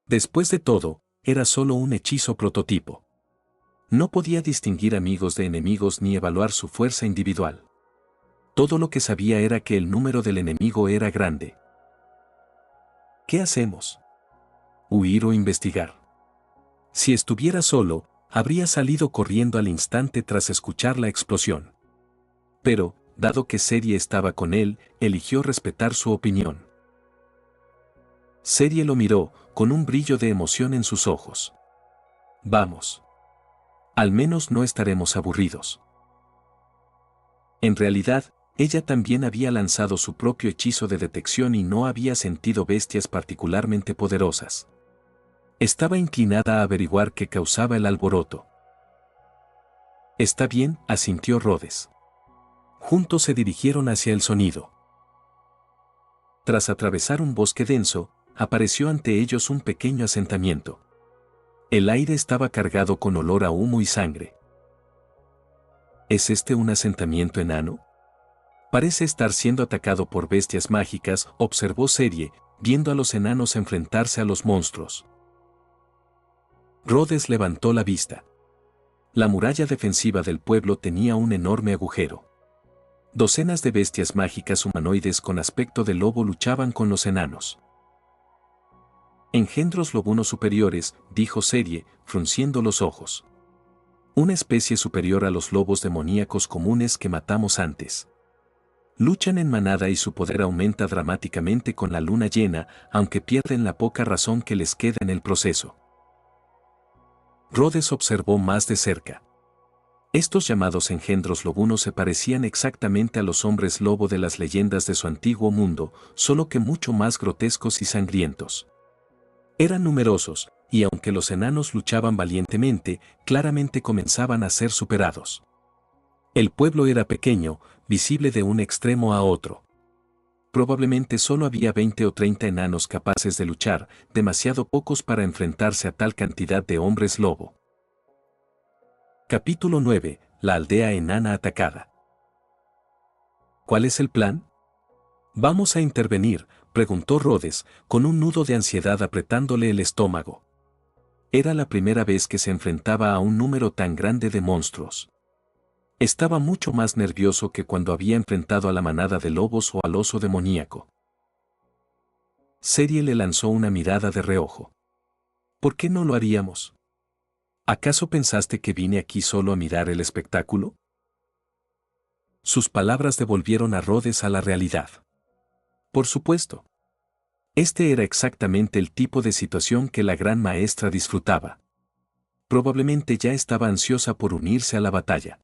Speaker 1: Después de todo, era solo un hechizo prototipo. No podía distinguir amigos de enemigos ni evaluar su fuerza individual. Todo lo que sabía era que el número del enemigo era grande. ¿Qué hacemos? ¿Huir o investigar? Si estuviera solo, habría salido corriendo al instante tras escuchar la explosión. Pero, dado que Serie estaba con él, eligió respetar su opinión. Serie lo miró, con un brillo de emoción en sus ojos. Vamos. Al menos no estaremos aburridos. En realidad, ella también había lanzado su propio hechizo de detección y no había sentido bestias particularmente poderosas. Estaba inclinada a averiguar qué causaba el alboroto. Está bien, asintió Rhodes. Juntos se dirigieron hacia el sonido. Tras atravesar un bosque denso, apareció ante ellos un pequeño asentamiento. El aire estaba cargado con olor a humo y sangre. ¿Es este un asentamiento enano? Parece estar siendo atacado por bestias mágicas, observó Serie, viendo a los enanos enfrentarse a los monstruos. Rhodes levantó la vista. La muralla defensiva del pueblo tenía un enorme agujero. Docenas de bestias mágicas humanoides con aspecto de lobo luchaban con los enanos. Engendros lobunos superiores, dijo Serie, frunciendo los ojos. Una especie superior a los lobos demoníacos comunes que matamos antes. Luchan en manada y su poder aumenta dramáticamente con la luna llena, aunque pierden la poca razón que les queda en el proceso. Rhodes observó más de cerca. Estos llamados engendros lobunos se parecían exactamente a los hombres lobo de las leyendas de su antiguo mundo, solo que mucho más grotescos y sangrientos. Eran numerosos, y aunque los enanos luchaban valientemente, claramente comenzaban a ser superados. El pueblo era pequeño, visible de un extremo a otro. Probablemente solo había 20 o 30 enanos capaces de luchar, demasiado pocos para enfrentarse a tal cantidad de hombres lobo. Capítulo 9. La aldea enana atacada. ¿Cuál es el plan? Vamos a intervenir, preguntó Rhodes, con un nudo de ansiedad apretándole el estómago. Era la primera vez que se enfrentaba a un número tan grande de monstruos. Estaba mucho más nervioso que cuando había enfrentado a la manada de lobos o al oso demoníaco. Serie le lanzó una mirada de reojo. ¿Por qué no lo haríamos? ¿Acaso pensaste que vine aquí solo a mirar el espectáculo? Sus palabras devolvieron a Rhodes a la realidad. Por supuesto. Este era exactamente el tipo de situación que la gran maestra disfrutaba. Probablemente ya estaba ansiosa por unirse a la batalla.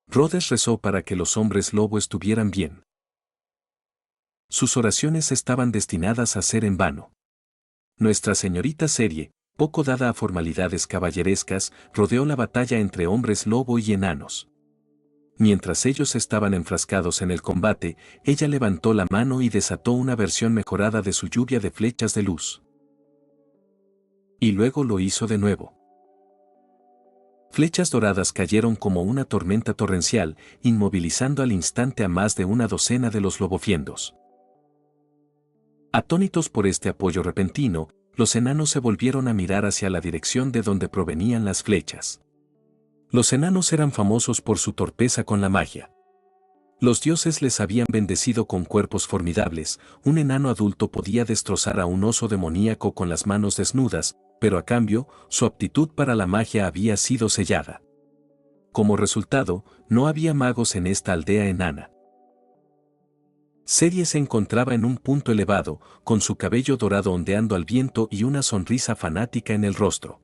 Speaker 1: Rhodes rezó para que los hombres lobo estuvieran bien. Sus oraciones estaban destinadas a ser en vano. Nuestra señorita Serie, poco dada a formalidades caballerescas, rodeó la batalla entre hombres lobo y enanos. Mientras ellos estaban enfrascados en el combate, ella levantó la mano y desató una versión mejorada de su lluvia de flechas de luz. Y luego lo hizo de nuevo. Flechas doradas cayeron como una tormenta torrencial, inmovilizando al instante a más de una docena de los lobofiendos. Atónitos por este apoyo repentino, los enanos se volvieron a mirar hacia la dirección de donde provenían las flechas. Los enanos eran famosos por su torpeza con la magia. Los dioses les habían bendecido con cuerpos formidables, un enano adulto podía destrozar a un oso demoníaco con las manos desnudas, pero a cambio, su aptitud para la magia había sido sellada. Como resultado, no había magos en esta aldea enana. Serie se encontraba en un punto elevado, con su cabello dorado ondeando al viento y una sonrisa fanática en el rostro.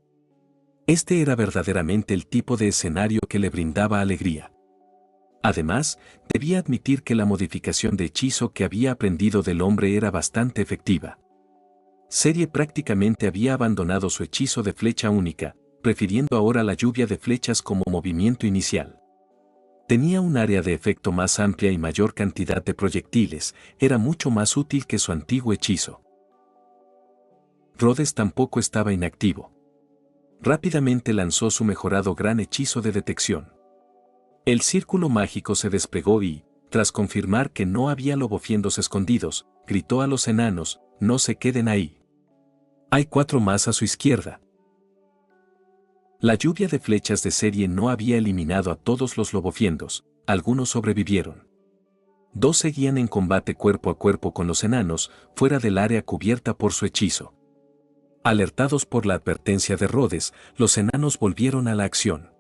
Speaker 1: Este era verdaderamente el tipo de escenario que le brindaba alegría. Además, debía admitir que la modificación de hechizo que había aprendido del hombre era bastante efectiva. Serie prácticamente había abandonado su hechizo de flecha única, prefiriendo ahora la lluvia de flechas como movimiento inicial. Tenía un área de efecto más amplia y mayor cantidad de proyectiles, era mucho más útil que su antiguo hechizo. Rhodes tampoco estaba inactivo. Rápidamente lanzó su mejorado gran hechizo de detección. El círculo mágico se desplegó y, tras confirmar que no había lobofiendos escondidos, gritó a los enanos, no se queden ahí. Hay 4 más a su izquierda. La lluvia de flechas de Serie no había eliminado a todos los lobofiendos, algunos sobrevivieron. 2 seguían en combate cuerpo a cuerpo con los enanos, fuera del área cubierta por su hechizo. Alertados por la advertencia de Rhodes, los enanos volvieron a la acción.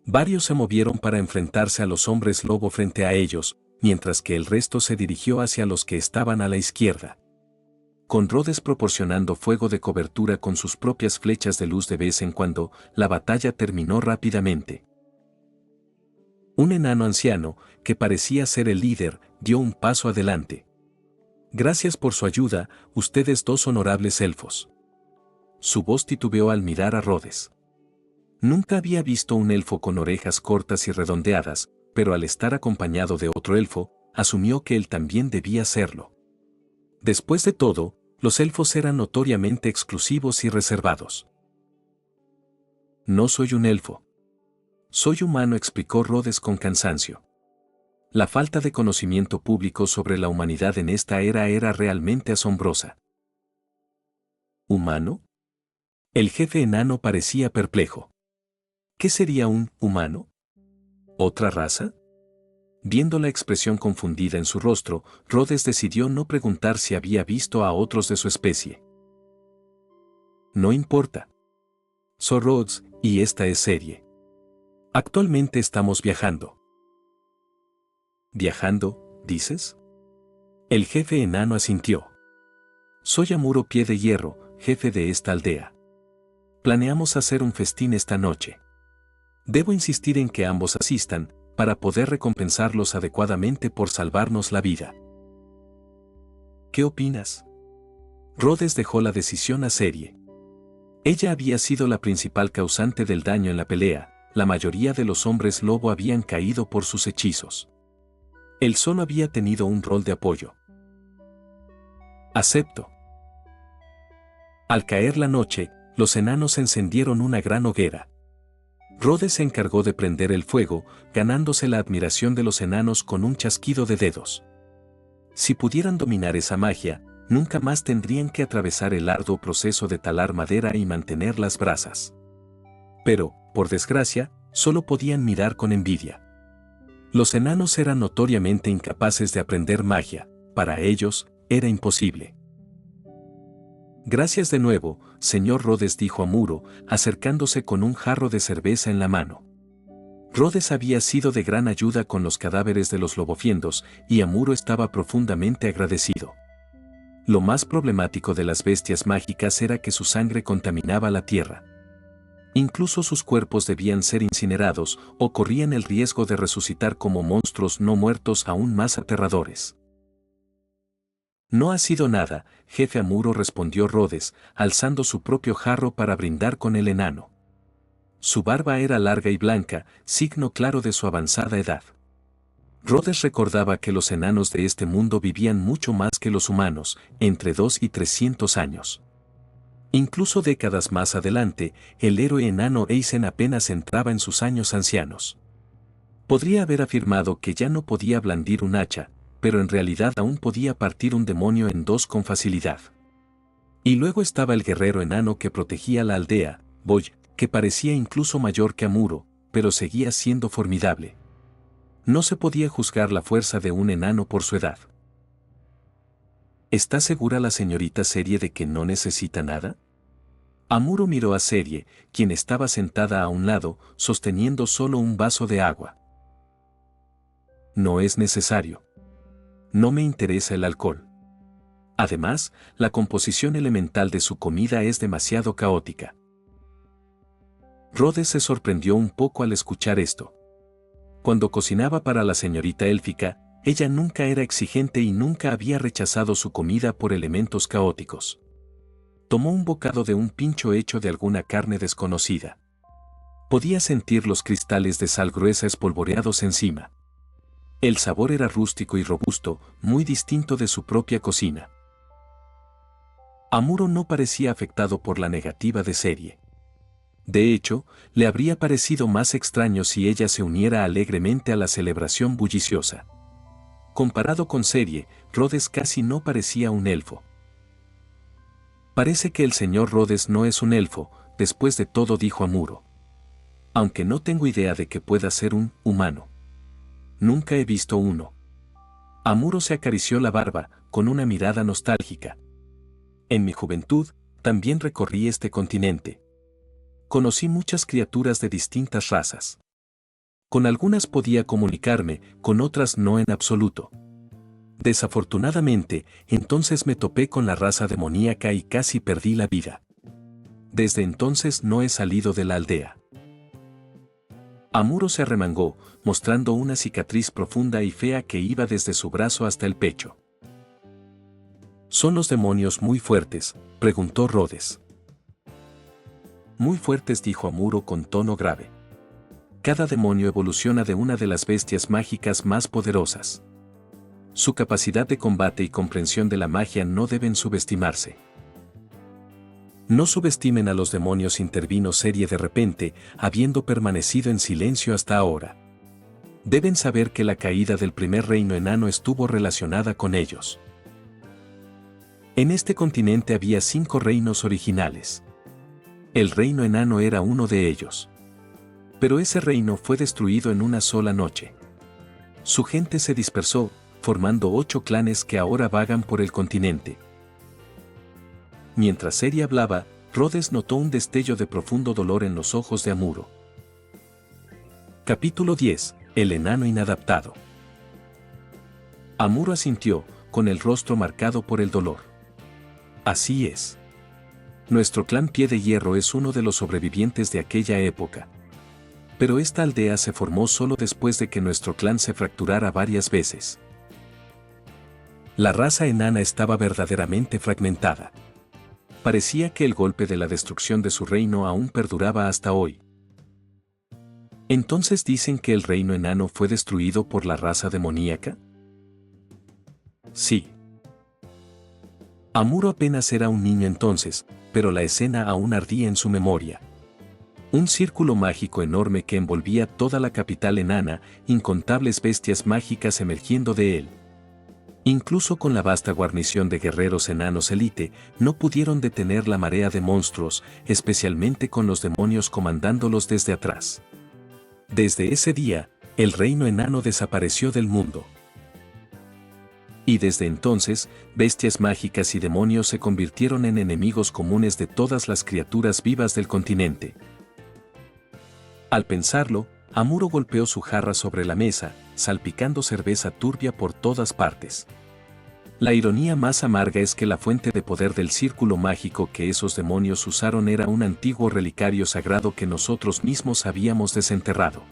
Speaker 1: Varios se movieron para enfrentarse a los hombres lobo frente a ellos, mientras que el resto se dirigió hacia los que estaban a la izquierda. Con Rhodes proporcionando fuego de cobertura con sus propias flechas de luz de vez en cuando, la batalla terminó rápidamente. Un enano anciano, que parecía ser el líder, dio un paso adelante. Gracias por su ayuda, ustedes dos honorables elfos. Su voz titubeó al mirar a Rhodes. Nunca había visto un elfo con orejas cortas y redondeadas, pero al estar acompañado de otro elfo, asumió que él también debía serlo. Después de todo, los elfos eran notoriamente exclusivos y reservados. No soy un elfo. Soy humano, explicó Rhodes con cansancio. La falta de conocimiento público sobre la humanidad en esta era realmente asombrosa. ¿Humano? El jefe enano parecía perplejo. ¿Qué sería un humano? ¿Otra raza? Viendo la expresión confundida en su rostro, Rhodes decidió no preguntar si había visto a otros de su especie. No importa. Soy Rhodes, y esta es serie. Actualmente estamos viajando. ¿Viajando, dices? El jefe enano asintió. Soy Amuro Pie de Hierro, jefe de esta aldea. Planeamos hacer un festín esta noche. Debo insistir en que ambos asistan, para poder recompensarlos adecuadamente por salvarnos la vida. ¿Qué opinas? Rhodes dejó la decisión a Serie. Ella había sido la principal causante del daño en la pelea, la mayoría de los hombres lobo habían caído por sus hechizos. Él solo había tenido un rol de apoyo. Acepto. Al caer la noche, los enanos encendieron una gran hoguera. Rhodes se encargó de prender el fuego, ganándose la admiración de los enanos con un chasquido de dedos. Si pudieran dominar esa magia, nunca más tendrían que atravesar el arduo proceso de talar madera y mantener las brasas. Pero, por desgracia, solo podían mirar con envidia. Los enanos eran notoriamente incapaces de aprender magia, para ellos, era imposible. Gracias de nuevo, señor Rhodes, dijo Amuro, acercándose con un jarro de cerveza en la mano. Rhodes había sido de gran ayuda con los cadáveres de los lobofiendos, y Amuro estaba profundamente agradecido. Lo más problemático de las bestias mágicas era que su sangre contaminaba la tierra. Incluso sus cuerpos debían ser incinerados, o corrían el riesgo de resucitar como monstruos no muertos aún más aterradores. No ha sido nada, jefe Amuro, respondió Rhodes, alzando su propio jarro para brindar con el enano. Su barba era larga y blanca, signo claro de su avanzada edad. Rhodes recordaba que los enanos de este mundo vivían mucho más que los humanos, entre 2 y 300 años. Incluso décadas más adelante, el héroe enano Eisen apenas entraba en sus años ancianos. Podría haber afirmado que ya no podía blandir un hacha, pero en realidad aún podía partir un demonio en dos con facilidad. Y luego estaba el guerrero enano que protegía la aldea, Boy, que parecía incluso mayor que Amuro, pero seguía siendo formidable. No se podía juzgar la fuerza de un enano por su edad. ¿Está segura la señorita Serie de que no necesita nada? Amuro miró a Serie, quien estaba sentada a un lado, sosteniendo solo un vaso de agua. No es necesario. No me interesa el alcohol. Además, la composición elemental de su comida es demasiado caótica. Rhodes se sorprendió un poco al escuchar esto. Cuando cocinaba para la señorita élfica, ella nunca era exigente y nunca había rechazado su comida por elementos caóticos. Tomó un bocado de un pincho hecho de alguna carne desconocida. Podía sentir los cristales de sal gruesa espolvoreados encima. El sabor era rústico y robusto, muy distinto de su propia cocina. Amuro no parecía afectado por la negativa de Serie. De hecho, le habría parecido más extraño si ella se uniera alegremente a la celebración bulliciosa. Comparado con Serie, Rhodes casi no parecía un elfo. Parece que el señor Rhodes no es un elfo, después de todo, dijo Amuro. Aunque no tengo idea de que pueda ser un humano. Nunca he visto uno. Amuro se acarició la barba, con una mirada nostálgica. En mi juventud, también recorrí este continente. Conocí muchas criaturas de distintas razas. Con algunas podía comunicarme, con otras no en absoluto. Desafortunadamente, entonces me topé con la raza demoníaca y casi perdí la vida. Desde entonces no he salido de la aldea. Amuro se arremangó, mostrando una cicatriz profunda y fea que iba desde su brazo hasta el pecho. ¿Son los demonios muy fuertes?, preguntó Rhodes. Muy fuertes, dijo Amuro con tono grave. Cada demonio evoluciona de una de las bestias mágicas más poderosas. Su capacidad de combate y comprensión de la magia no deben subestimarse. No subestimen a los demonios, intervino Serie de repente, habiendo permanecido en silencio hasta ahora. Deben saber que la caída del primer reino enano estuvo relacionada con ellos. En este continente había 5 reinos originales. El reino enano era uno de ellos. Pero ese reino fue destruido en una sola noche. Su gente se dispersó, formando 8 clanes que ahora vagan por el continente. Mientras Serie hablaba, Rhodes notó un destello de profundo dolor en los ojos de Amuro. Capítulo 10. El enano inadaptado. Amuro asintió, con el rostro marcado por el dolor. Así es. Nuestro clan Pie de Hierro es uno de los sobrevivientes de aquella época. Pero esta aldea se formó solo después de que nuestro clan se fracturara varias veces. La raza enana estaba verdaderamente fragmentada. Parecía que el golpe de la destrucción de su reino aún perduraba hasta hoy. ¿Entonces dicen que el reino enano fue destruido por la raza demoníaca? Sí. Amuro apenas era un niño entonces, pero la escena aún ardía en su memoria. Un círculo mágico enorme que envolvía toda la capital enana, incontables bestias mágicas emergiendo de él. Incluso con la vasta guarnición de guerreros enanos élite, no pudieron detener la marea de monstruos, especialmente con los demonios comandándolos desde atrás. Desde ese día, el reino enano desapareció del mundo. Y desde entonces, bestias mágicas y demonios se convirtieron en enemigos comunes de todas las criaturas vivas del continente. Al pensarlo, Amuro golpeó su jarra sobre la mesa, salpicando cerveza turbia por todas partes. La ironía más amarga es que la fuente de poder del círculo mágico que esos demonios usaron era un antiguo relicario sagrado que nosotros mismos habíamos desenterrado.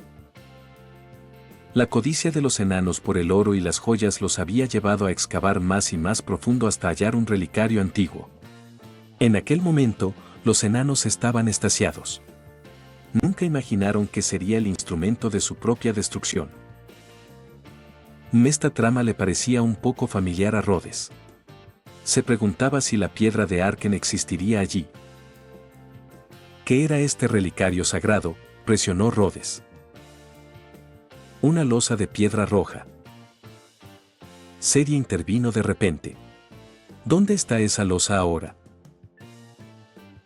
Speaker 1: La codicia de los enanos por el oro y las joyas los había llevado a excavar más y más profundo hasta hallar un relicario antiguo. En aquel momento, los enanos estaban extasiados. Nunca imaginaron que sería el instrumento de su propia destrucción. Esta trama le parecía un poco familiar a Rhodes. Se preguntaba si la piedra de Arken existiría allí. ¿Qué era este relicario sagrado?, presionó Rhodes. Una losa de piedra roja. Serie intervino de repente. ¿Dónde está esa losa ahora?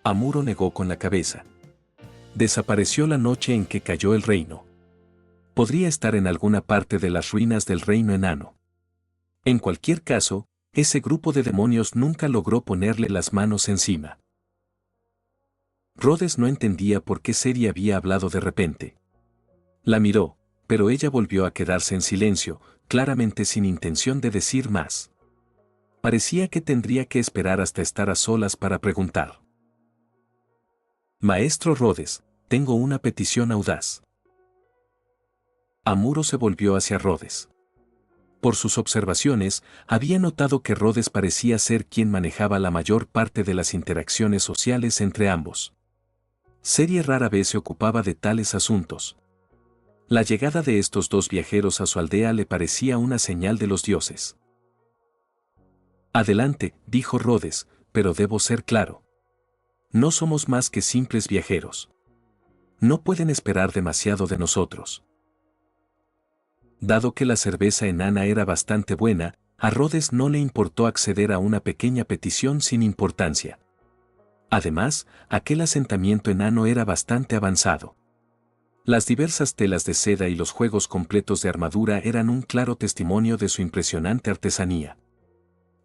Speaker 1: Amuro negó con la cabeza. Desapareció la noche en que cayó el reino. Podría estar en alguna parte de las ruinas del reino enano. En cualquier caso, ese grupo de demonios nunca logró ponerle las manos encima. Rhodes no entendía por qué Serie había hablado de repente. La miró, pero ella volvió a quedarse en silencio, claramente sin intención de decir más. Parecía que tendría que esperar hasta estar a solas para preguntar. Maestro Rhodes, tengo una petición audaz. Amuro se volvió hacia Rhodes. Por sus observaciones, había notado que Rhodes parecía ser quien manejaba la mayor parte de las interacciones sociales entre ambos. Serie rara vez se ocupaba de tales asuntos. La llegada de estos 2 viajeros a su aldea le parecía una señal de los dioses. Adelante, dijo Rhodes, pero debo ser claro. No somos más que simples viajeros. No pueden esperar demasiado de nosotros. Dado que la cerveza enana era bastante buena, a Rhodes no le importó acceder a una pequeña petición sin importancia. Además, aquel asentamiento enano era bastante avanzado. Las diversas telas de seda y los juegos completos de armadura eran un claro testimonio de su impresionante artesanía.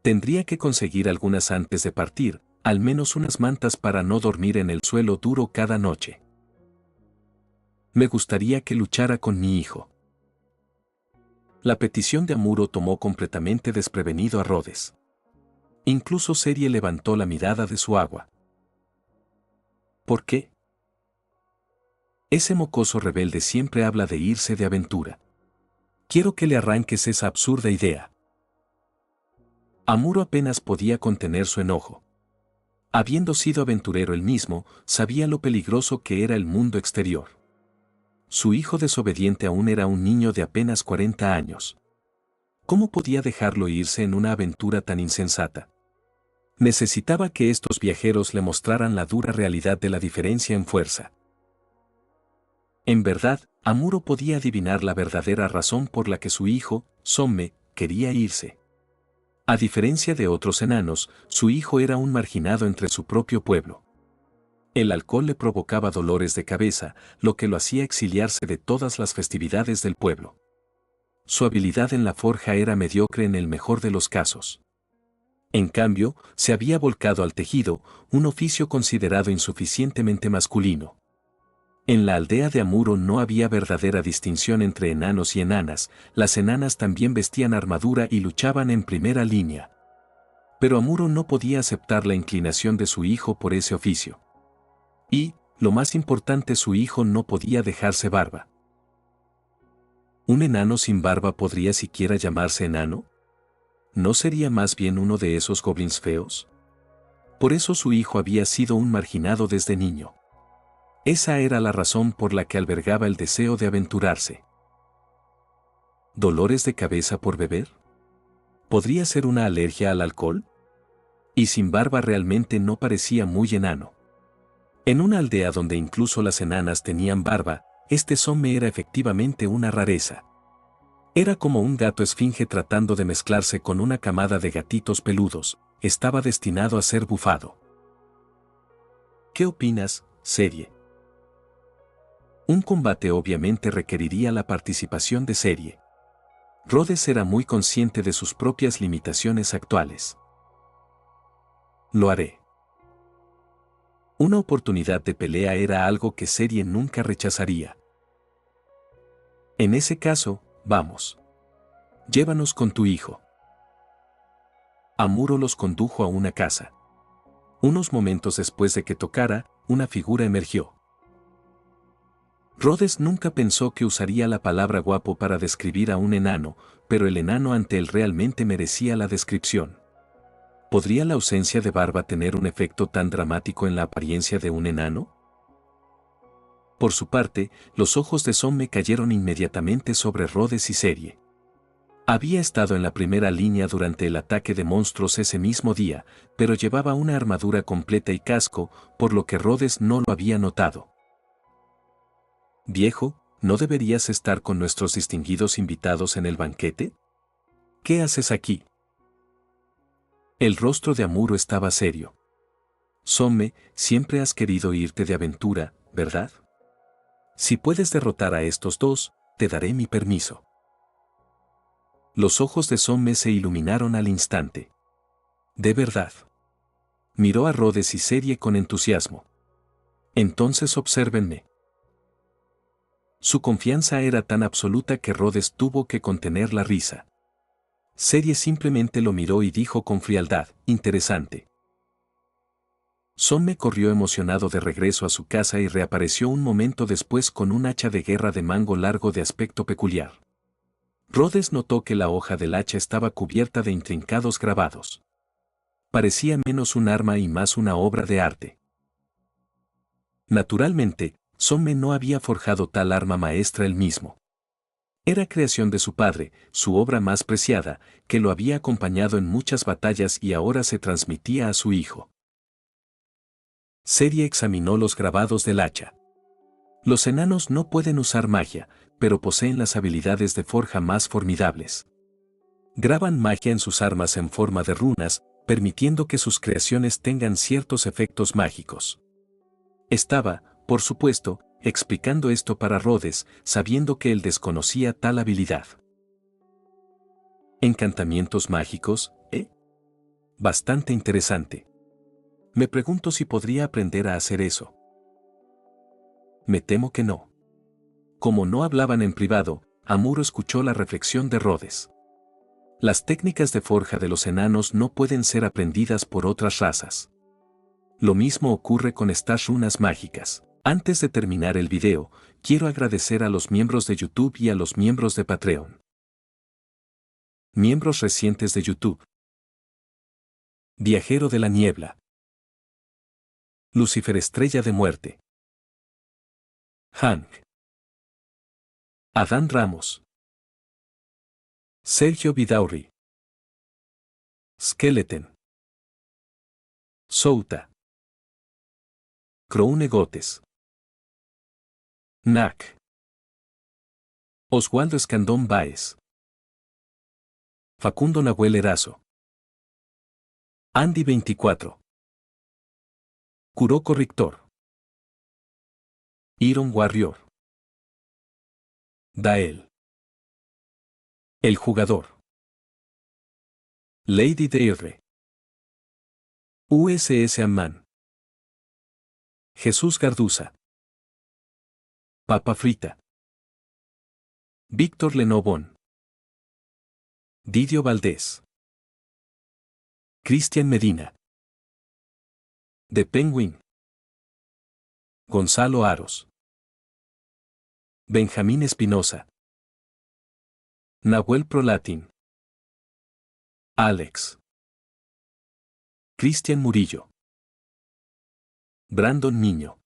Speaker 1: Tendría que conseguir algunas antes de partir, al menos unas mantas para no dormir en el suelo duro cada noche. Me gustaría que luchara con mi hijo. La petición de Amuro tomó completamente desprevenido a Rhodes. Incluso Serie levantó la mirada de su agua. ¿Por qué? Ese mocoso rebelde siempre habla de irse de aventura. Quiero que le arranques esa absurda idea. Amuro apenas podía contener su enojo. Habiendo sido aventurero él mismo, sabía lo peligroso que era el mundo exterior. Su hijo desobediente aún era un niño de apenas 40 años. ¿Cómo podía dejarlo irse en una aventura tan insensata? Necesitaba que estos viajeros le mostraran la dura realidad de la diferencia en fuerza. En verdad, Amuro podía adivinar la verdadera razón por la que su hijo, Somme, quería irse. A diferencia de otros enanos, su hijo era un marginado entre su propio pueblo. El alcohol le provocaba dolores de cabeza, lo que lo hacía exiliarse de todas las festividades del pueblo. Su habilidad en la forja era mediocre en el mejor de los casos. En cambio, se había volcado al tejido, un oficio considerado insuficientemente masculino. En la aldea de Amuro no había verdadera distinción entre enanos y enanas, las enanas también vestían armadura y luchaban en primera línea. Pero Amuro no podía aceptar la inclinación de su hijo por ese oficio. Y, lo más importante, su hijo no podía dejarse barba. ¿Un enano sin barba podría siquiera llamarse enano? ¿No sería más bien uno de esos goblins feos? Por eso su hijo había sido un marginado desde niño. Esa era la razón por la que albergaba el deseo de aventurarse. ¿Dolores de cabeza por beber? ¿Podría ser una alergia al alcohol? Y sin barba realmente no parecía muy enano. En una aldea donde incluso las enanas tenían barba, este Somme era efectivamente una rareza. Era como un gato esfinge tratando de mezclarse con una camada de gatitos peludos, estaba destinado a ser bufado. ¿Qué opinas, serie? Un combate obviamente requeriría la participación de serie. Rhodes era muy consciente de sus propias limitaciones actuales. Lo haré. Una oportunidad de pelea era algo que serie nunca rechazaría. En ese caso, vamos. Llévanos con tu hijo. Amuro los condujo a una casa. Unos momentos después de que tocara, una figura emergió. Rhodes nunca pensó que usaría la palabra guapo para describir a un enano, pero el enano ante él realmente merecía la descripción. ¿Podría la ausencia de barba tener un efecto tan dramático en la apariencia de un enano? Por su parte, los ojos de Somme cayeron inmediatamente sobre Rhodes y Serie. Había estado en la primera línea durante el ataque de monstruos ese mismo día, pero llevaba una armadura completa y casco, por lo que Rhodes no lo había notado. Viejo, ¿no deberías estar con nuestros distinguidos invitados en el banquete? ¿Qué haces aquí? El rostro de Amuro estaba serio. Somme, siempre has querido irte de aventura, ¿verdad? Si puedes derrotar a estos dos, te daré mi permiso. Los ojos de Somme se iluminaron al instante. ¿De verdad? Miró a Rhodes y Serie con entusiasmo. Entonces obsérvenme. Su confianza era tan absoluta que Rhodes tuvo que contener la risa. Serie simplemente lo miró y dijo con frialdad, interesante. Somme corrió emocionado de regreso a su casa y reapareció un momento después con un hacha de guerra de mango largo de aspecto peculiar. Rhodes notó que la hoja del hacha estaba cubierta de intrincados grabados. Parecía menos un arma y más una obra de arte. Naturalmente, Somme no había forjado tal arma maestra él mismo. Era creación de su padre, su obra más preciada, que lo había acompañado en muchas batallas y ahora se transmitía a su hijo. Serie examinó los grabados del hacha. Los enanos no pueden usar magia, pero poseen las habilidades de forja más formidables. Graban magia en sus armas en forma de runas, permitiendo que sus creaciones tengan ciertos efectos mágicos. Estaba, por supuesto, explicando esto para Rhodes, sabiendo que él desconocía tal habilidad. ¿Encantamientos mágicos, Bastante interesante. Me pregunto si podría aprender a hacer eso. Me temo que no. Como no hablaban en privado, Amuro escuchó la reflexión de Rhodes. Las técnicas de forja de los enanos no pueden ser aprendidas por otras razas. Lo mismo ocurre con estas runas mágicas. Antes de terminar el video, quiero agradecer a los miembros de YouTube y a los miembros de Patreon. Miembros recientes de YouTube. Viajero de la Niebla. Lucifer Estrella de Muerte. Hank. Adán Ramos. Sergio Vidaurri. Skeleton. Souta. Croune Gotes. Nac. Oswaldo Escandón Báez. Facundo Nahuel Erazo. Andy 24. Kuroko Rictor. Iron Warrior. Dael. El Jugador. Lady Deirre. USS Amman. Jesús Garduza. Papa Frita. Víctor Lenobón. Didio Valdés. Cristian Medina. The Penguin. Gonzalo Aros. Benjamín Espinosa. Nahuel Prolatin. Alex. Cristian Murillo. Brandon Niño.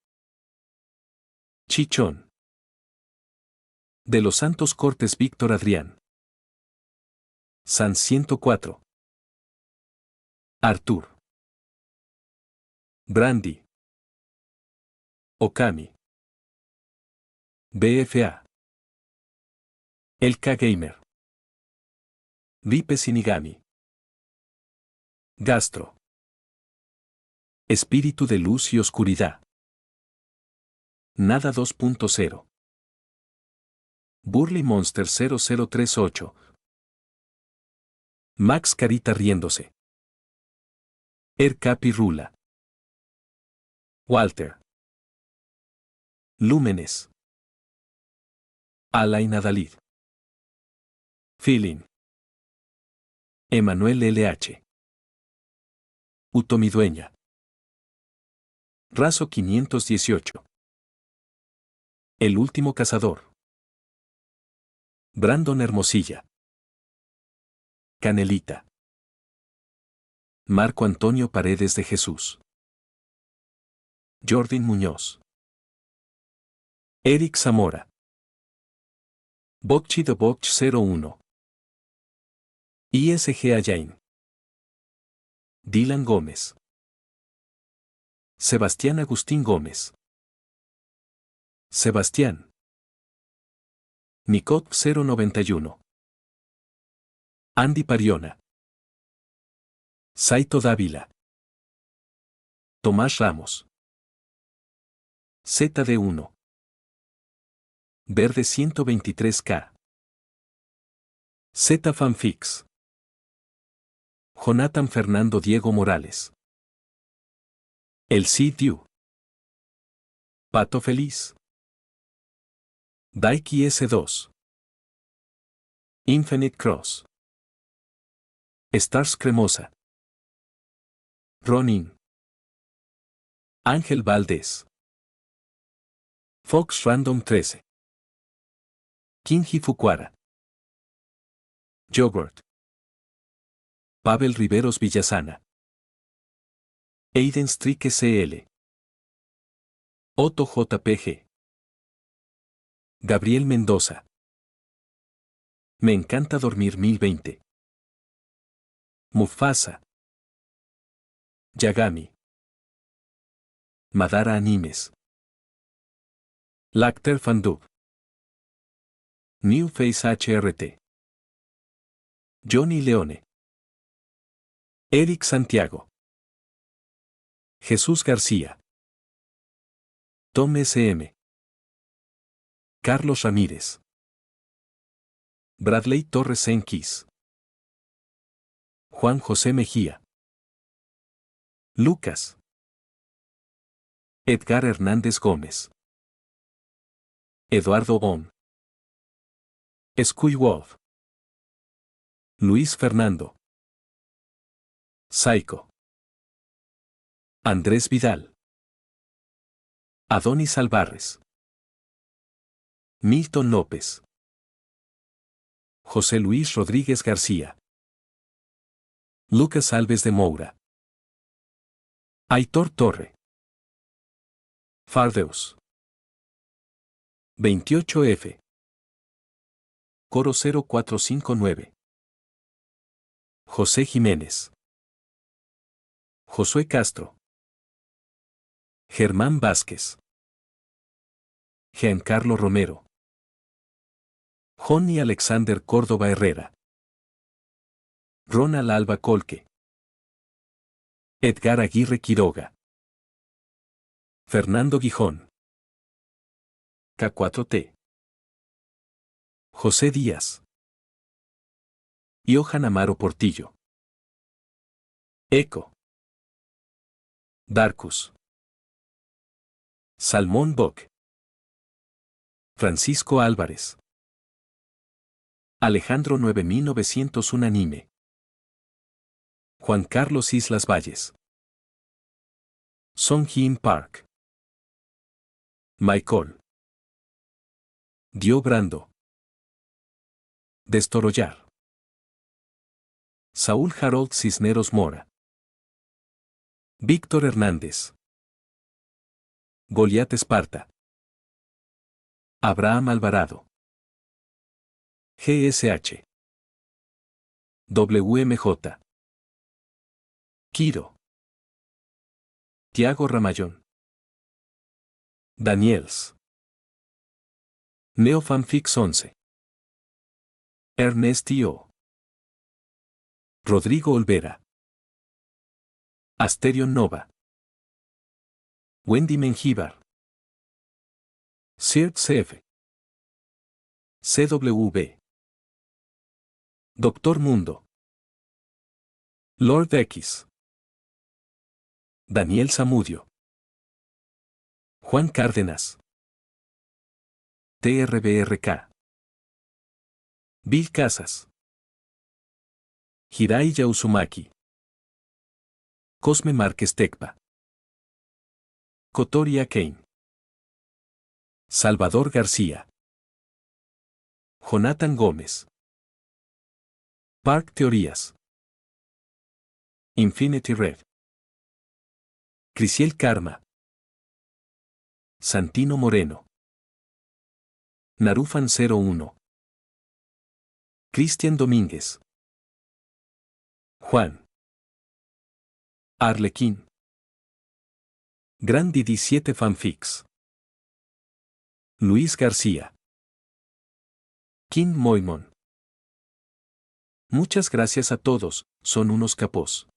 Speaker 1: Chichón. De los Santos Cortes Víctor Adrián. San 104. Artur. Brandy. Okami. BFA. El K-Gamer. Ripe Shinigami. Gastro. Espíritu de luz y oscuridad. Nada 2.0. Burly Monster 0038. Max Carita riéndose. Capi Rula. Walter. Lúmenes. Alain Adalid. Feeling. Emanuel LH. Utomidueña. Razo 518. El último cazador. Brandon Hermosilla. Canelita. Marco Antonio Paredes de Jesús. Jordin Muñoz. Eric Zamora. Bokchi de Bokch 01. ISG Ayain. Dylan Gómez. Sebastián Agustín Gómez. Sebastián. Nicot 091. Andy Pariona. Saito Dávila. Tomás Ramos. ZD1. Verde 123K. Z Fanfix. Jonathan Fernando Diego Morales. El Sidiu. Pato Feliz. Daiki S2. Infinite Cross. Stars Cremosa. Ronin. Ángel Valdés. Fox Random 13. Kinji Fukuara. Yogurt. Pavel Riveros Villasana. Aiden Strick SL. Otto JPG. Gabriel Mendoza. Me encanta dormir 1020. Mufasa. Yagami. Madara Animes. Lacter Fandub. New Face HRT. Johnny Leone. Eric Santiago. Jesús García. Tom SM. Carlos Ramírez. Bradley Torres Enquis. Juan José Mejía. Lucas. Edgar Hernández Gómez. Eduardo On. Skuy Wolf. Luis Fernando. Psycho. Andrés Vidal. Adonis Albarres. Milton López. José Luis Rodríguez García. Lucas Alves de Moura. Aitor Torre. Fardeus. 28F. Coro 0459. José Jiménez. Josué Castro. Germán Vázquez. Giancarlo Romero. Johnny Alexander Córdoba Herrera. Ronald Alba Colque. Edgar Aguirre Quiroga. Fernando Gijón. K4T. José Díaz. Johan Amaro Portillo. Eco. Darkus. Salmón Bock. Francisco Álvarez. Alejandro 9901 Anime. Juan Carlos Islas Valles. Song Hyun Park. Michael. Dio Brando. Destorollar. Saúl Harold Cisneros Mora. Víctor Hernández. Goliat Esparta. Abraham Alvarado. GSH. WMJ. Quiro. Tiago Ramayón. Daniels. Neofanfix 11. Ernest Io. Rodrigo Olvera. Asterion Nova. Wendy Mengíbar. Sir CF. CW. Doctor Mundo. Lord X. Daniel Zamudio. Juan Cárdenas. TRBRK. Bill Casas. Hirai Uzumaki. Cosme Márquez Tecpa. Kotoria Kane. Salvador García. Jonathan Gómez. Park Teorías. Infinity Red. Crisiel Karma. Santino Moreno. Narufan 01. Cristian Domínguez. Juan. Arlequín. Grandi 17 Fanfics. Luis García. Kim Moimon. Muchas gracias a todos, son unos capos.